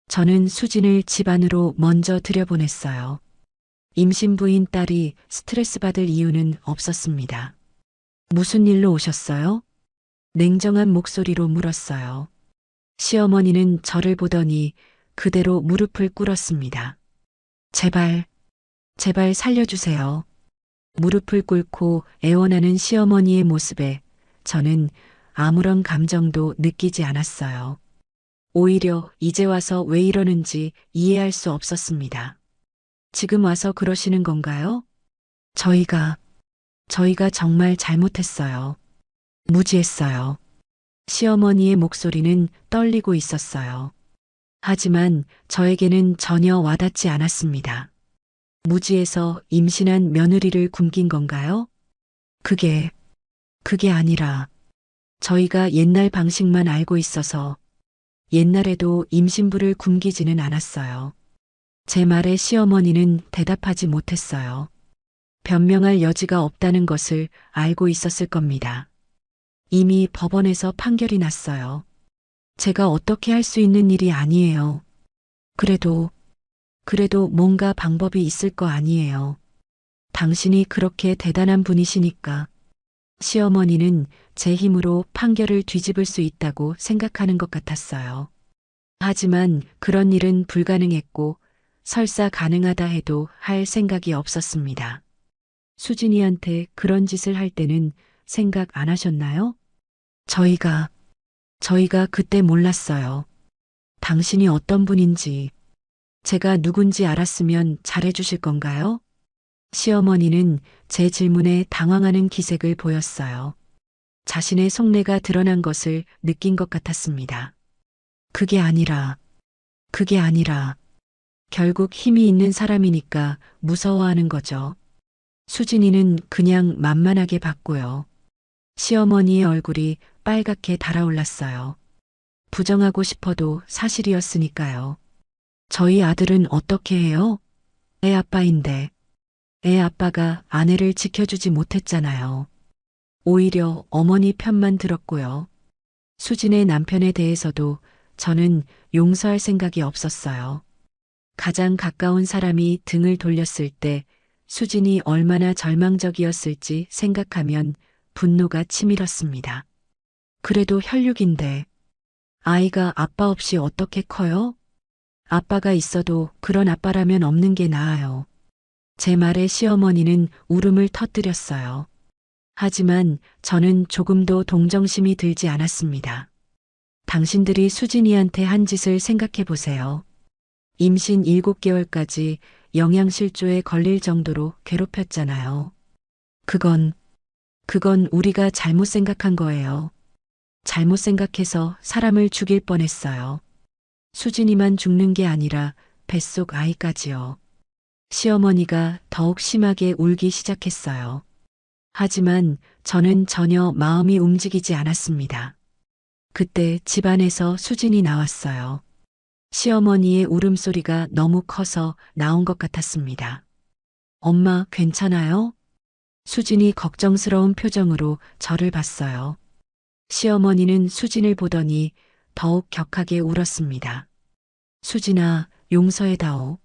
B: 저는 수진을 집 안으로 먼저 들여보냈어요. 임신 부인 딸이 스트레스 받을 이유는 없었습니다. 무슨 일로 오셨어요? 냉정한 목소리로 물었어요. 시어머니는 저를 보더니 그대로 무릎을 꿇었습니다. 제발 살려주세요. 무릎을 꿇고 애원하는 시어머니의 모습에 저는 아무런 감정도 느끼지 않았어요. 오히려 이제 와서 왜 이러는지 이해할 수 없었습니다. 지금 와서 그러시는 건가요? 저희가 정말 잘못했어요. 무지했어요. 시어머니의 목소리는 떨리고 있었어요. 하지만 저에게는 전혀 와닿지 않았습니다. 무지해서 임신한 며느리를 굶긴 건가요? 그게 아니라 저희가 옛날 방식만 알고 있어서 옛날에도 임신부를 굶기지는 않았어요. 제 말에 시어머니는 대답하지 못했어요. 변명할 여지가 없다는 것을 알고 있었을 겁니다. 이미 법원에서 판결이 났어요. 제가 어떻게 할 수 있는 일이 아니에요. 그래도 뭔가 방법이 있을 거 아니에요. 당신이 그렇게 대단한 분이시니까. 시어머니는 제 힘으로 판결을 뒤집을 수 있다고 생각하는 것 같았어요. 하지만 그런 일은 불가능했고 설사 가능하다 해도 할 생각이 없었습니다. 수진이한테 그런 짓을 할 때는 생각 안 하셨나요? 저희가 그때 몰랐어요. 당신이 어떤 분인지, 제가 누군지 알았으면 잘해주실 건가요? 시어머니는 제 질문에 당황하는 기색을 보였어요. 자신의 속내가 드러난 것을 느낀 것 같았습니다. 그게 아니라, 결국 힘이 있는 사람이니까 무서워하는 거죠. 수진이는 그냥 만만하게 봤고요. 시어머니의 얼굴이 빨갛게 달아올랐어요. 부정하고 싶어도 사실이었으니까요. 저희 아들은 어떻게 해요? 애 아빠인데. 애 아빠가 아내를 지켜주지 못했잖아요. 오히려 어머니 편만 들었고요. 수진의 남편에 대해서도 저는 용서할 생각이 없었어요. 가장 가까운 사람이 등을 돌렸을 때 수진이 얼마나 절망적이었을지 생각하면 분노가 치밀었습니다. 그래도 혈육인데 아이가 아빠 없이 어떻게 커요? 아빠가 있어도 그런 아빠라면 없는 게 나아요. 제 말에 시어머니는 울음을 터뜨렸어요. 하지만 저는 조금도 동정심이 들지 않았습니다. 당신들이 수진이한테 한 짓을 생각해 보세요. 임신 7개월까지 영양실조에 걸릴 정도로 괴롭혔잖아요. 그건 우리가 잘못 생각한 거예요. 잘못 생각해서 사람을 죽일 뻔했어요. 수진이만 죽는 게 아니라 뱃속 아이까지요. 시어머니가 더욱 심하게 울기 시작했어요. 하지만 저는 전혀 마음이 움직이지 않았습니다. 그때 집안에서 수진이 나왔어요. 시어머니의 울음소리가 너무 커서 나온 것 같았습니다. 엄마, 괜찮아요? 수진이 걱정스러운 표정으로 저를 봤어요. 시어머니는 수진을 보더니 더욱 격하게 울었습니다. 수진아, 용서해다오.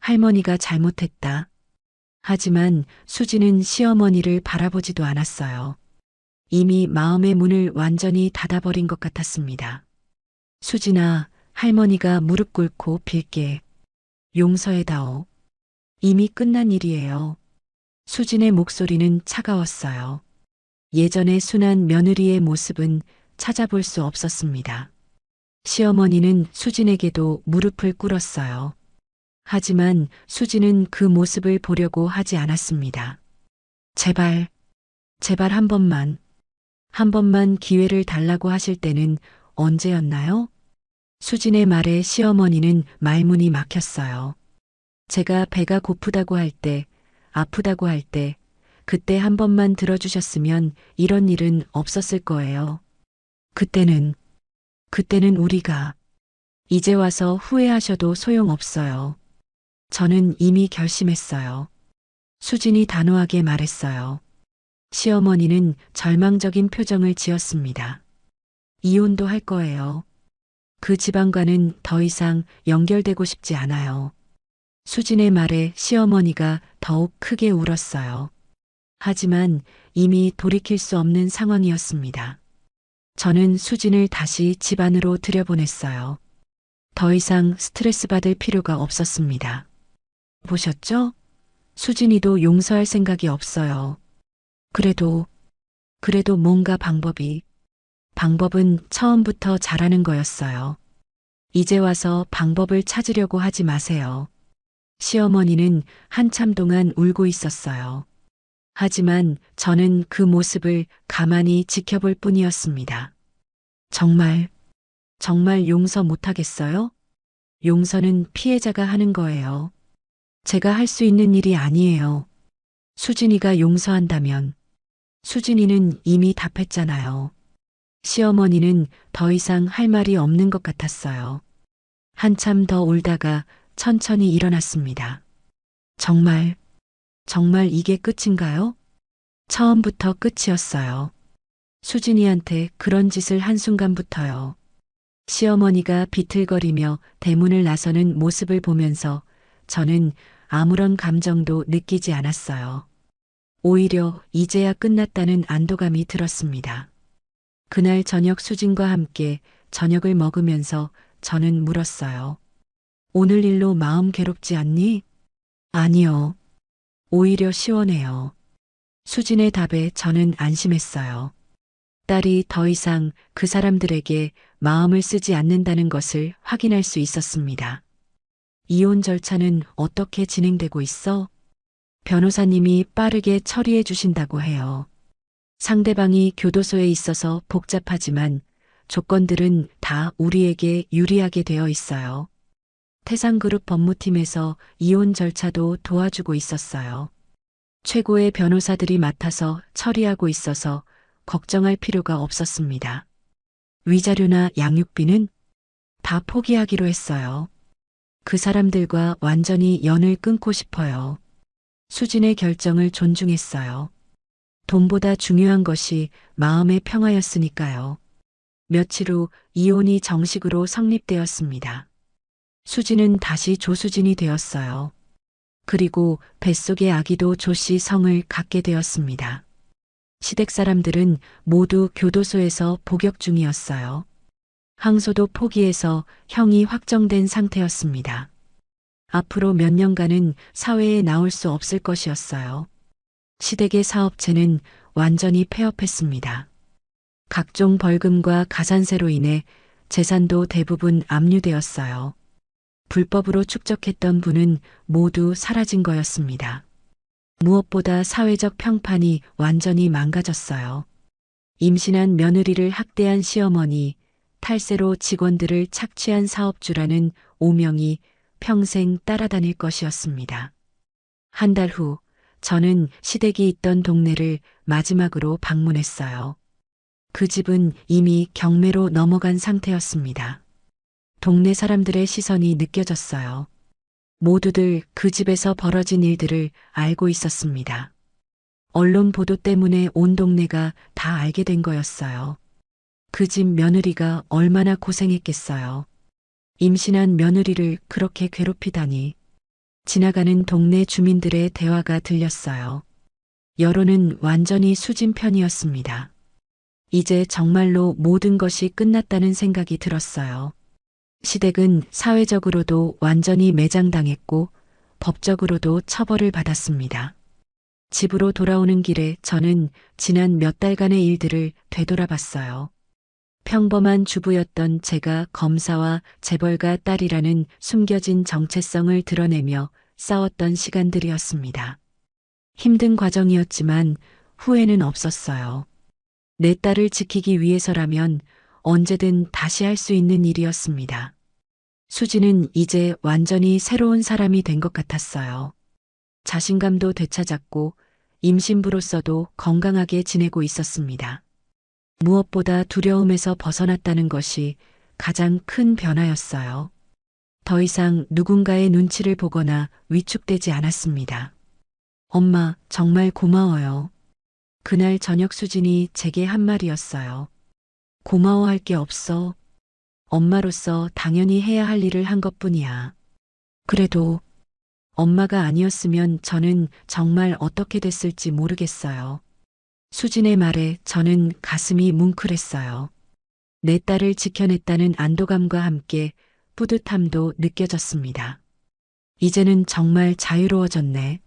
B: 할머니가 잘못했다. 하지만 수진은 시어머니를 바라보지도 않았어요. 이미 마음의 문을 완전히 닫아버린 것 같았습니다. 수진아, 할머니가 무릎 꿇고 빌게. 용서해다오. 이미 끝난 일이에요. 수진의 목소리는 차가웠어요. 예전의 순한 며느리의 모습은 찾아볼 수 없었습니다. 시어머니는 수진에게도 무릎을 꿇었어요. 하지만 수진은 그 모습을 보려고 하지 않았습니다. 제발 한 번만 기회를 달라고 하실 때는 언제였나요? 수진의 말에 시어머니는 말문이 막혔어요. 제가 배가 고프다고 할 때, 아프다고 할 때, 그때 한 번만 들어주셨으면 이런 일은 없었을 거예요. 그때는 우리가 이제 와서 후회하셔도 소용없어요. 저는 이미 결심했어요. 수진이 단호하게 말했어요. 시어머니는 절망적인 표정을 지었습니다. 이혼도 할 거예요. 그 집안과는 더 이상 연결되고 싶지 않아요. 수진의 말에 시어머니가 더욱 크게 울었어요. 하지만 이미 돌이킬 수 없는 상황이었습니다. 저는 수진을 다시 집 안으로 들여보냈어요. 더 이상 스트레스 받을 필요가 없었습니다. 보셨죠? 수진이도 용서할 생각이 없어요. 그래도 뭔가 방법은 처음부터 잘하는 거였어요. 이제 와서 방법을 찾으려고 하지 마세요. 시어머니는 한참 동안 울고 있었어요. 하지만 저는 그 모습을 가만히 지켜볼 뿐이었습니다. 정말, 정말 용서 못하겠어요? 용서는 피해자가 하는 거예요. 제가 할 수 있는 일이 아니에요. 수진이가 용서한다면 수진이는 이미 답했잖아요. 시어머니는 더 이상 할 말이 없는 것 같았어요. 한참 더 울다가 천천히 일어났습니다. 정말, 정말 이게 끝인가요? 처음부터 끝이었어요. 수진이한테 그런 짓을 한 순간부터요. 시어머니가 비틀거리며 대문을 나서는 모습을 보면서 저는 아무런 감정도 느끼지 않았어요. 오히려 이제야 끝났다는 안도감이 들었습니다. 그날 저녁 수진과 함께 저녁을 먹으면서 저는 물었어요. 오늘 일로 마음 괴롭지 않니? 아니요. 오히려 시원해요. 수진의 답에 저는 안심했어요. 딸이 더 이상 그 사람들에게 마음을 쓰지 않는다는 것을 확인할 수 있었습니다. 이혼 절차는 어떻게 진행되고 있어? 변호사님이 빠르게 처리해 주신다고 해요. 상대방이 교도소에 있어서 복잡하지만 조건들은 다 우리에게 유리하게 되어 있어요. 태상그룹 법무팀에서 이혼 절차도 도와주고 있었어요. 최고의 변호사들이 맡아서 처리하고 있어서 걱정할 필요가 없었습니다. 위자료나 양육비는 다 포기하기로 했어요. 그 사람들과 완전히 연을 끊고 싶어요. 수진의 결정을 존중했어요. 돈보다 중요한 것이 마음의 평화였으니까요. 며칠 후 이혼이 정식으로 성립되었습니다. 수진은 다시 조수진이 되었어요. 그리고 뱃속의 아기도 조씨 성을 갖게 되었습니다. 시댁 사람들은 모두 교도소에서 복역 중이었어요. 항소도 포기해서 형이 확정된 상태였습니다. 앞으로 몇 년간은 사회에 나올 수 없을 것이었어요. 시댁의 사업체는 완전히 폐업했습니다. 각종 벌금과 가산세로 인해 재산도 대부분 압류되었어요. 불법으로 축적했던 부는 모두 사라진 거였습니다. 무엇보다 사회적 평판이 완전히 망가졌어요. 임신한 며느리를 학대한 시어머니, 탈세로 직원들을 착취한 사업주라는 오명이 평생 따라다닐 것이었습니다. 한 달 후, 저는 시댁이 있던 동네를 마지막으로 방문했어요. 그 집은 이미 경매로 넘어간 상태였습니다. 동네 사람들의 시선이 느껴졌어요. 모두들 그 집에서 벌어진 일들을 알고 있었습니다. 언론 보도 때문에 온 동네가 다 알게 된 거였어요. 그 집 며느리가 얼마나 고생했겠어요. 임신한 며느리를 그렇게 괴롭히다니. 지나가는 동네 주민들의 대화가 들렸어요. 여론은 완전히 수진 편이었습니다. 이제 정말로 모든 것이 끝났다는 생각이 들었어요. 시댁은 사회적으로도 완전히 매장당했고 법적으로도 처벌을 받았습니다. 집으로 돌아오는 길에 저는 지난 몇 달간의 일들을 되돌아봤어요. 평범한 주부였던 제가 검사와 재벌가 딸이라는 숨겨진 정체성을 드러내며 싸웠던 시간들이었습니다. 힘든 과정이었지만 후회는 없었어요. 내 딸을 지키기 위해서라면 언제든 다시 할 수 있는 일이었습니다. 수지는 이제 완전히 새로운 사람이 된 것 같았어요. 자신감도 되찾았고 임신부로서도 건강하게 지내고 있었습니다. 무엇보다 두려움에서 벗어났다는 것이 가장 큰 변화였어요. 더 이상 누군가의 눈치를 보거나 위축되지 않았습니다. 엄마, 정말 고마워요. 그날 저녁 수진이 제게 한 말이었어요. 고마워할 게 없어. 엄마로서 당연히 해야 할 일을 한 것뿐이야. 그래도 엄마가 아니었으면 저는 정말 어떻게 됐을지 모르겠어요. 수진의 말에 저는 가슴이 뭉클했어요. 내 딸을 지켜냈다는 안도감과 함께 뿌듯함도 느껴졌습니다. 이제는 정말 자유로워졌네.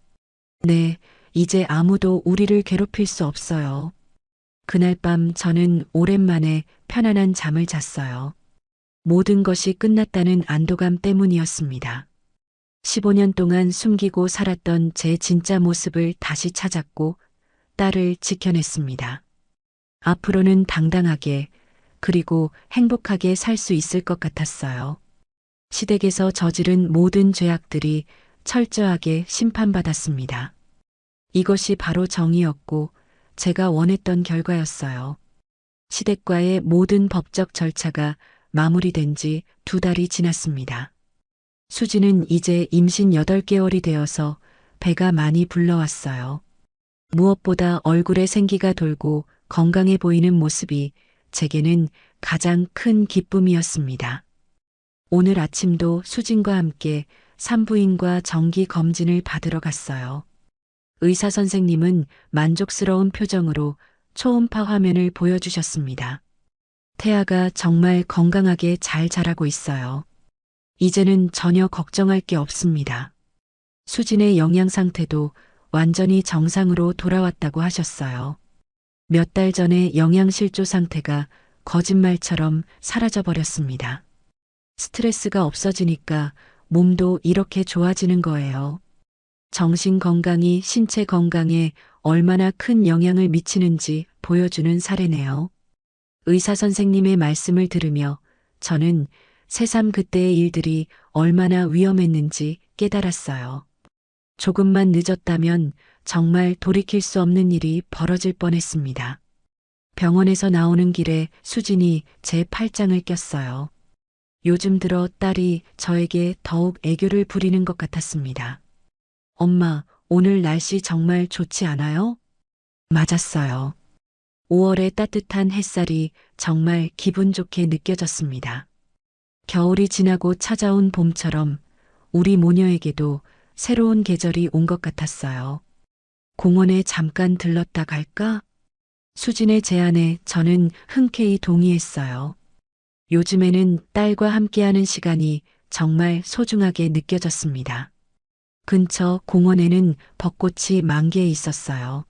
B: 네, 이제 아무도 우리를 괴롭힐 수 없어요. 그날 밤 저는 오랜만에 편안한 잠을 잤어요. 모든 것이 끝났다는 안도감 때문이었습니다. 15년 동안 숨기고 살았던 제 진짜 모습을 다시 찾았고 딸을 지켜냈습니다. 앞으로는 당당하게 그리고 행복하게 살 수 있을 것 같았어요. 시댁에서 저지른 모든 죄악들이 철저하게 심판받았습니다. 이것이 바로 정의였고 제가 원했던 결과였어요. 시댁과의 모든 법적 절차가 마무리된 지 2달이 지났습니다. 수지는 이제 임신 8개월이 되어서 배가 많이 불러왔어요. 무엇보다 얼굴에 생기가 돌고 건강해 보이는 모습이 제게는 가장 큰 기쁨이었습니다. 오늘 아침도 수진과 함께 산부인과 정기 검진을 받으러 갔어요. 의사 선생님은 만족스러운 표정으로 초음파 화면을 보여주셨습니다. 태아가 정말 건강하게 잘 자라고 있어요. 이제는 전혀 걱정할 게 없습니다. 수진의 영양 상태도 완전히 정상으로 돌아왔다고 하셨어요. 몇 달 전에 영양실조 상태가 거짓말처럼 사라져버렸습니다. 스트레스가 없어지니까 몸도 이렇게 좋아지는 거예요. 정신 건강이 신체 건강에 얼마나 큰 영향을 미치는지 보여주는 사례네요. 의사 선생님의 말씀을 들으며 저는 새삼 그때의 일들이 얼마나 위험했는지 깨달았어요. 조금만 늦었다면 정말 돌이킬 수 없는 일이 벌어질 뻔했습니다. 병원에서 나오는 길에 수진이 제 팔짱을 꼈어요. 요즘 들어 딸이 저에게 더욱 애교를 부리는 것 같았습니다. 엄마, 오늘 날씨 정말 좋지 않아요? 맞았어요. 5월의 따뜻한 햇살이 정말 기분 좋게 느껴졌습니다. 겨울이 지나고 찾아온 봄처럼 우리 모녀에게도 새로운 계절이 온 것 같았어요. 공원에 잠깐 들렀다 갈까? 수진의 제안에 저는 흔쾌히 동의했어요. 요즘에는 딸과 함께하는 시간이 정말 소중하게 느껴졌습니다. 근처 공원에는 벚꽃이 만개해 있었어요.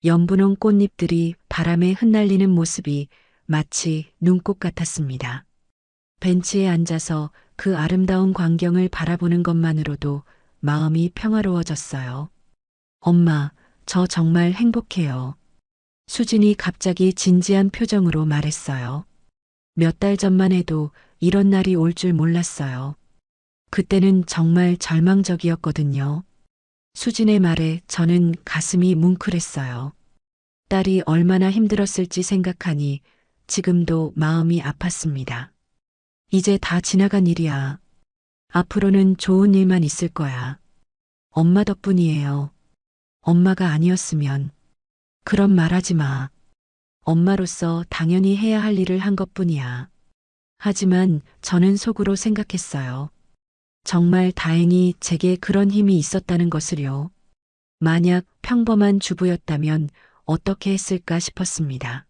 B: 연분홍 꽃잎들이 바람에 흩날리는 모습이 마치 눈꽃 같았습니다. 벤치에 앉아서 그 아름다운 광경을 바라보는 것만으로도 마음이 평화로워졌어요. 엄마, 저 정말 행복해요. 수진이 갑자기 진지한 표정으로 말했어요. 몇 달 전만 해도 이런 날이 올 줄 몰랐어요. 그때는 정말 절망적이었거든요. 수진의 말에 저는 가슴이 뭉클했어요. 딸이 얼마나 힘들었을지 생각하니 지금도 마음이 아팠습니다. 이제 다 지나간 일이야. 앞으로는 좋은 일만 있을 거야. 엄마 덕분이에요. 엄마가 아니었으면. 그런 말 하지 마. 엄마로서 당연히 해야 할 일을 한 것뿐이야. 하지만 저는 속으로 생각했어요. 정말 다행히 제게 그런 힘이 있었다는 것을요. 만약 평범한 주부였다면 어떻게 했을까 싶었습니다.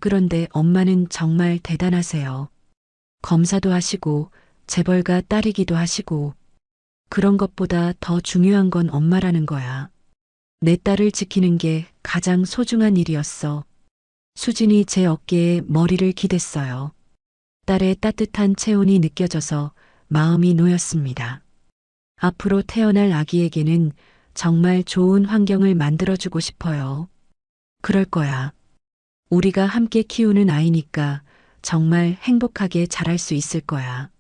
B: 그런데 엄마는 정말 대단하세요. 검사도 하시고 재벌가 딸이기도 하시고 그런 것보다 더 중요한 건 엄마라는 거야. 내 딸을 지키는 게 가장 소중한 일이었어. 수진이 제 어깨에 머리를 기댔어요. 딸의 따뜻한 체온이 느껴져서 마음이 놓였습니다. 앞으로 태어날 아기에게는 정말 좋은 환경을 만들어주고 싶어요. 그럴 거야. 우리가 함께 키우는 아이니까 정말 행복하게 자랄 수 있을 거야.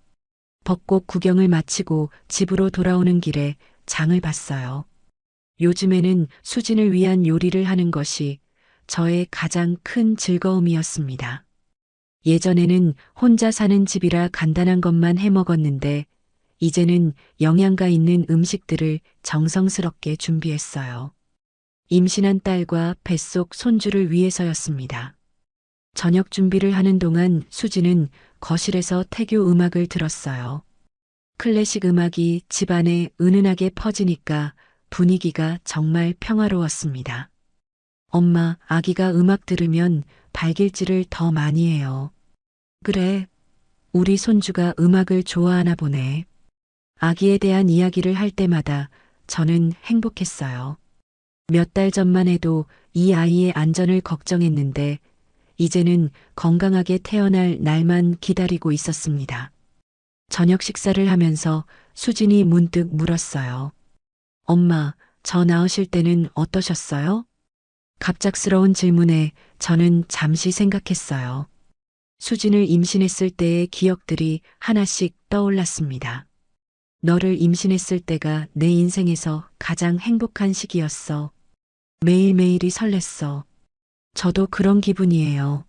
B: 벚꽃 구경을 마치고 집으로 돌아오는 길에 장을 봤어요. 요즘에는 수진을 위한 요리를 하는 것이 저의 가장 큰 즐거움이었습니다. 예전에는 혼자 사는 집이라 간단한 것만 해 먹었는데 이제는 영양가 있는 음식들을 정성스럽게 준비했어요. 임신한 딸과 뱃속 손주를 위해서였습니다. 저녁 준비를 하는 동안 수지는 거실에서 태교 음악을 들었어요. 클래식 음악이 집안에 은은하게 퍼지니까 분위기가 정말 평화로웠습니다. 엄마, 아기가 음악 들으면 발길질을 더 많이 해요. 그래, 우리 손주가 음악을 좋아하나 보네. 아기에 대한 이야기를 할 때마다 저는 행복했어요. 몇 달 전만 해도 이 아이의 안전을 걱정했는데 이제는 건강하게 태어날 날만 기다리고 있었습니다. 저녁 식사를 하면서 수진이 문득 물었어요. 엄마, 저 낳으실 때는 어떠셨어요? 갑작스러운 질문에 저는 잠시 생각했어요. 수진을 임신했을 때의 기억들이 하나씩 떠올랐습니다. 너를 임신했을 때가 내 인생에서 가장 행복한 시기였어. 매일매일이 설렜어. 저도 그런 기분이에요.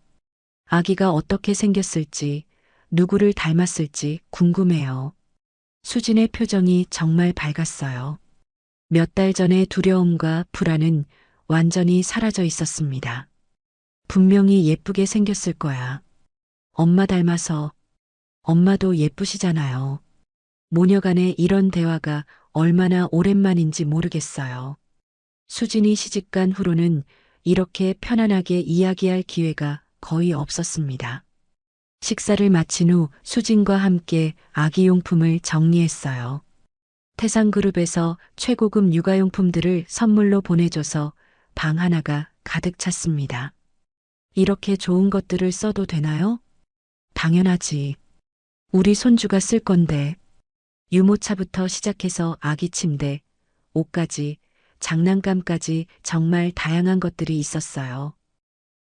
B: 아기가 어떻게 생겼을지, 누구를 닮았을지 궁금해요. 수진의 표정이 정말 밝았어요. 몇 달 전의 두려움과 불안은 완전히 사라져 있었습니다. 분명히 예쁘게 생겼을 거야. 엄마 닮아서. 엄마도 예쁘시잖아요. 모녀 간의 이런 대화가 얼마나 오랜만인지 모르겠어요. 수진이 시집간 후로는 이렇게 편안하게 이야기할 기회가 거의 없었습니다. 식사를 마친 후 수진과 함께 아기용품을 정리했어요. 태상그룹에서 최고급 육아용품들을 선물로 보내줘서 방 하나가 가득 찼습니다. 이렇게 좋은 것들을 써도 되나요? 당연하지. 우리 손주가 쓸 건데. 유모차부터 시작해서 아기 침대, 옷까지, 장난감까지 정말 다양한 것들이 있었어요.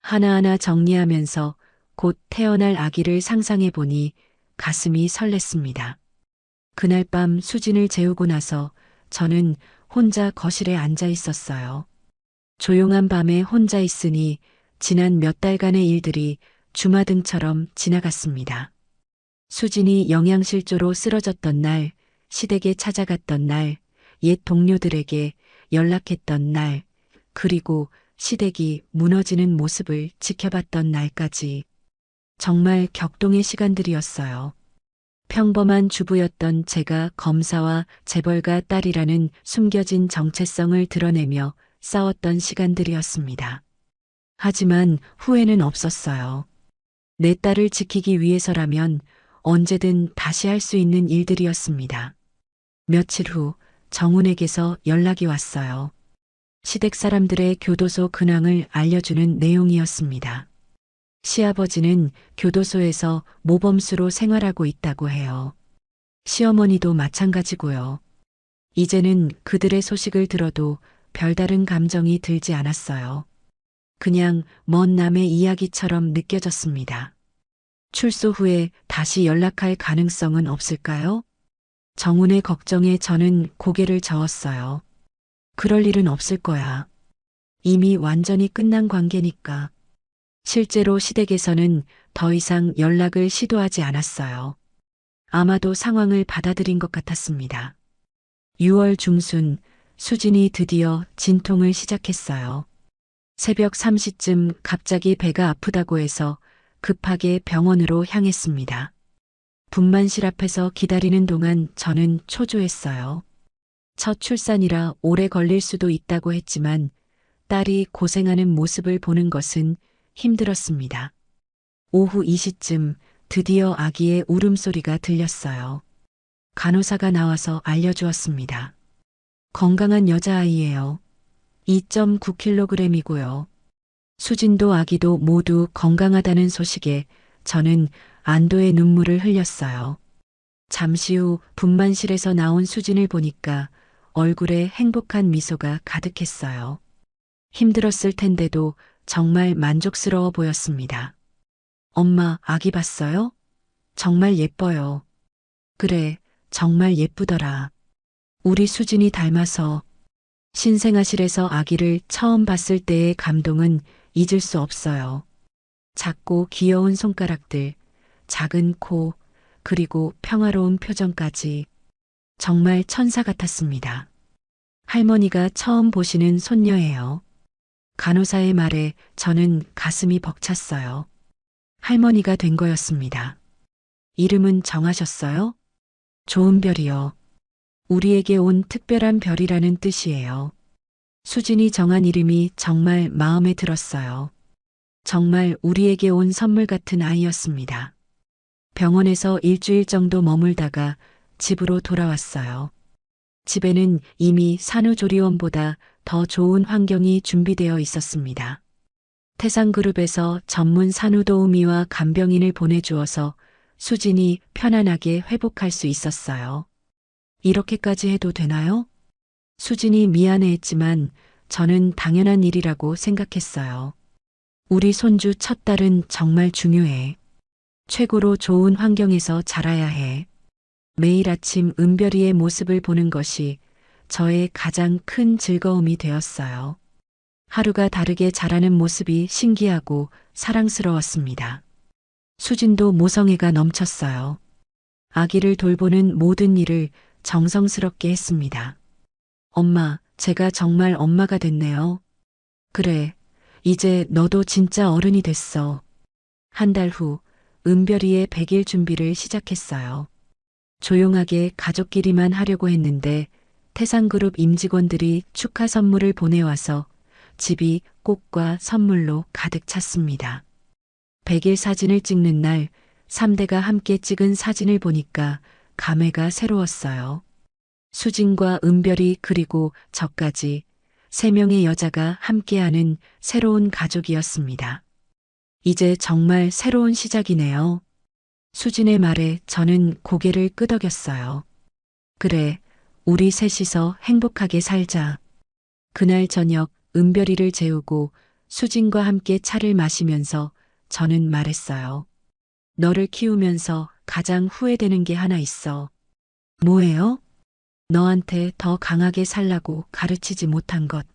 B: 하나하나 정리하면서 곧 태어날 아기를 상상해 보니 가슴이 설렜습니다. 그날 밤 수진을 재우고 나서 저는 혼자 거실에 앉아 있었어요. 조용한 밤에 혼자 있으니 지난 몇 달간의 일들이 주마등처럼 지나갔습니다. 수진이 영양실조로 쓰러졌던 날, 시댁에 찾아갔던 날, 옛 동료들에게 연락했던 날, 그리고 시댁이 무너지는 모습을 지켜봤던 날까지 정말 격동의 시간들이었어요. 평범한 주부였던 제가 검사와 재벌가 딸이라는 숨겨진 정체성을 드러내며 싸웠던 시간들이었습니다. 하지만 후회는 없었어요. 내 딸을 지키기 위해서라면 언제든 다시 할 수 있는 일들이었습니다. 며칠 후 정훈에게서 연락이 왔어요. 시댁 사람들의 교도소 근황을 알려주는 내용이었습니다. 시아버지는 교도소에서 모범수로 생활하고 있다고 해요. 시어머니도 마찬가지고요. 이제는 그들의 소식을 들어도 별다른 감정이 들지 않았어요. 그냥 먼 남의 이야기처럼 느껴졌습니다. 출소 후에 다시 연락할 가능성은 없을까요? 정훈의 걱정에 저는 고개를 저었어요. 그럴 일은 없을 거야. 이미 완전히 끝난 관계니까. 실제로 시댁에서는 더 이상 연락을 시도하지 않았어요. 아마도 상황을 받아들인 것 같았습니다. 6월 중순 수진이 드디어 진통을 시작했어요. 새벽 3시쯤 갑자기 배가 아프다고 해서 급하게 병원으로 향했습니다. 분만실 앞에서 기다리는 동안 저는 초조했어요. 첫 출산이라 오래 걸릴 수도 있다고 했지만 딸이 고생하는 모습을 보는 것은 힘들었습니다. 오후 2시쯤 드디어 아기의 울음소리가 들렸어요. 간호사가 나와서 알려주었습니다. 건강한 여자아이예요. 2.9kg이고요. 수진도 아기도 모두 건강하다는 소식에 저는 안도의 눈물을 흘렸어요. 잠시 후 분만실에서 나온 수진을 보니까 얼굴에 행복한 미소가 가득했어요. 힘들었을 텐데도 정말 만족스러워 보였습니다. 엄마, 아기 봤어요? 정말 예뻐요. 그래, 정말 예쁘더라. 우리 수진이 닮아서. 신생아실에서 아기를 처음 봤을 때의 감동은 잊을 수 없어요. 작고 귀여운 손가락들, 작은 코, 그리고 평화로운 표정까지 정말 천사 같았습니다. 할머니가 처음 보시는 손녀예요. 간호사의 말에 저는 가슴이 벅찼어요. 할머니가 된 거였습니다. 이름은 정하셨어요? 좋은 별이요. 우리에게 온 특별한 별이라는 뜻이에요. 수진이 정한 이름이 정말 마음에 들었어요. 정말 우리에게 온 선물 같은 아이였습니다. 병원에서 일주일 정도 머물다가 집으로 돌아왔어요. 집에는 이미 산후조리원보다 더 좋은 환경이 준비되어 있었습니다. 태상그룹에서 전문 산후도우미와 간병인을 보내주어서 수진이 편안하게 회복할 수 있었어요. 이렇게까지 해도 되나요? 수진이 미안해했지만 저는 당연한 일이라고 생각했어요. 우리 손주 첫 딸은 정말 중요해. 최고로 좋은 환경에서 자라야 해. 매일 아침 은별이의 모습을 보는 것이 저의 가장 큰 즐거움이 되었어요. 하루가 다르게 자라는 모습이 신기하고 사랑스러웠습니다. 수진도 모성애가 넘쳤어요. 아기를 돌보는 모든 일을 정성스럽게 했습니다. 엄마, 제가 정말 엄마가 됐네요. 그래, 이제 너도 진짜 어른이 됐어. 한 달 후, 은별이의 100일 준비를 시작했어요. 조용하게 가족끼리만 하려고 했는데 태산그룹 임직원들이 축하 선물을 보내와서 집이 꽃과 선물로 가득 찼습니다. 100일 사진을 찍는 날 3대가 함께 찍은 사진을 보니까 감회가 새로웠어요. 수진과 은별이 그리고 저까지 3명의 여자가 함께하는 새로운 가족이었습니다. 이제 정말 새로운 시작이네요. 수진의 말에 저는 고개를 끄덕였어요. 그래, 우리 셋이서 행복하게 살자. 그날 저녁 은별이를 재우고 수진과 함께 차를 마시면서 저는 말했어요. 너를 키우면서 가장 후회되는 게 하나 있어. 뭐예요? 너한테 더 강하게 살라고 가르치지 못한 것.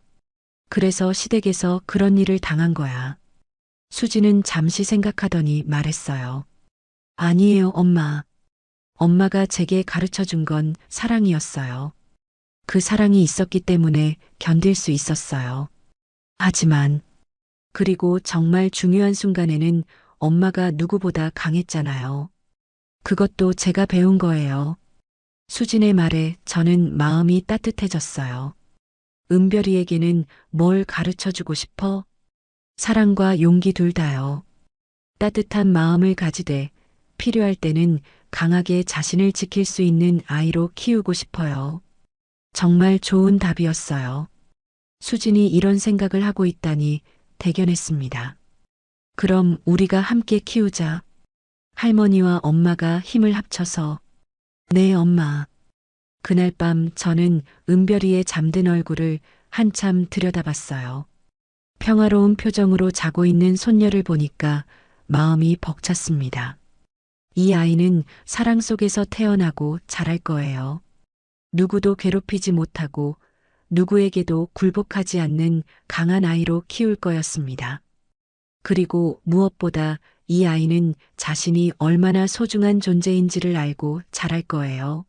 B: 그래서 시댁에서 그런 일을 당한 거야. 수진은 잠시 생각하더니 말했어요. 아니에요, 엄마. 엄마가 제게 가르쳐 준 건 사랑이었어요. 그 사랑이 있었기 때문에 견딜 수 있었어요. 하지만, 그리고 정말 중요한 순간에는 엄마가 누구보다 강했잖아요. 그것도 제가 배운 거예요. 수진의 말에 저는 마음이 따뜻해졌어요. 은별이에게는 뭘 가르쳐 주고 싶어? 사랑과 용기 둘 다요. 따뜻한 마음을 가지되 필요할 때는 강하게 자신을 지킬 수 있는 아이로 키우고 싶어요. 정말 좋은 답이었어요. 수진이 이런 생각을 하고 있다니 대견했습니다. 그럼 우리가 함께 키우자. 할머니와 엄마가 힘을 합쳐서. 네, 엄마. 그날 밤 저는 은별이의 잠든 얼굴을 한참 들여다봤어요. 평화로운 표정으로 자고 있는 손녀를 보니까 마음이 벅찼습니다. 이 아이는 사랑 속에서 태어나고 자랄 거예요. 누구도 괴롭히지 못하고 누구에게도 굴복하지 않는 강한 아이로 키울 거였습니다. 그리고 무엇보다 이 아이는 자신이 얼마나 소중한 존재인지를 알고 자랄 거예요.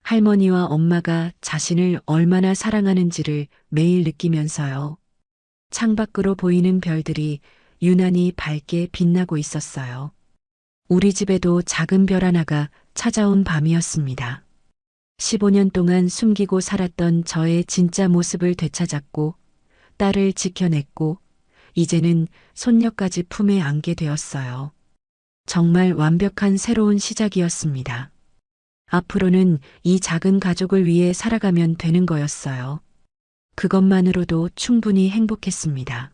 B: 할머니와 엄마가 자신을 얼마나 사랑하는지를 매일 느끼면서요. 창밖으로 보이는 별들이 유난히 밝게 빛나고 있었어요. 우리 집에도 작은 별 하나가 찾아온 밤이었습니다. 15년 동안 숨기고 살았던 저의 진짜 모습을 되찾았고, 딸을 지켜냈고, 이제는 손녀까지 품에 안게 되었어요. 정말 완벽한 새로운 시작이었습니다. 앞으로는 이 작은 가족을 위해 살아가면 되는 거였어요. 그것만으로도 충분히 행복했습니다.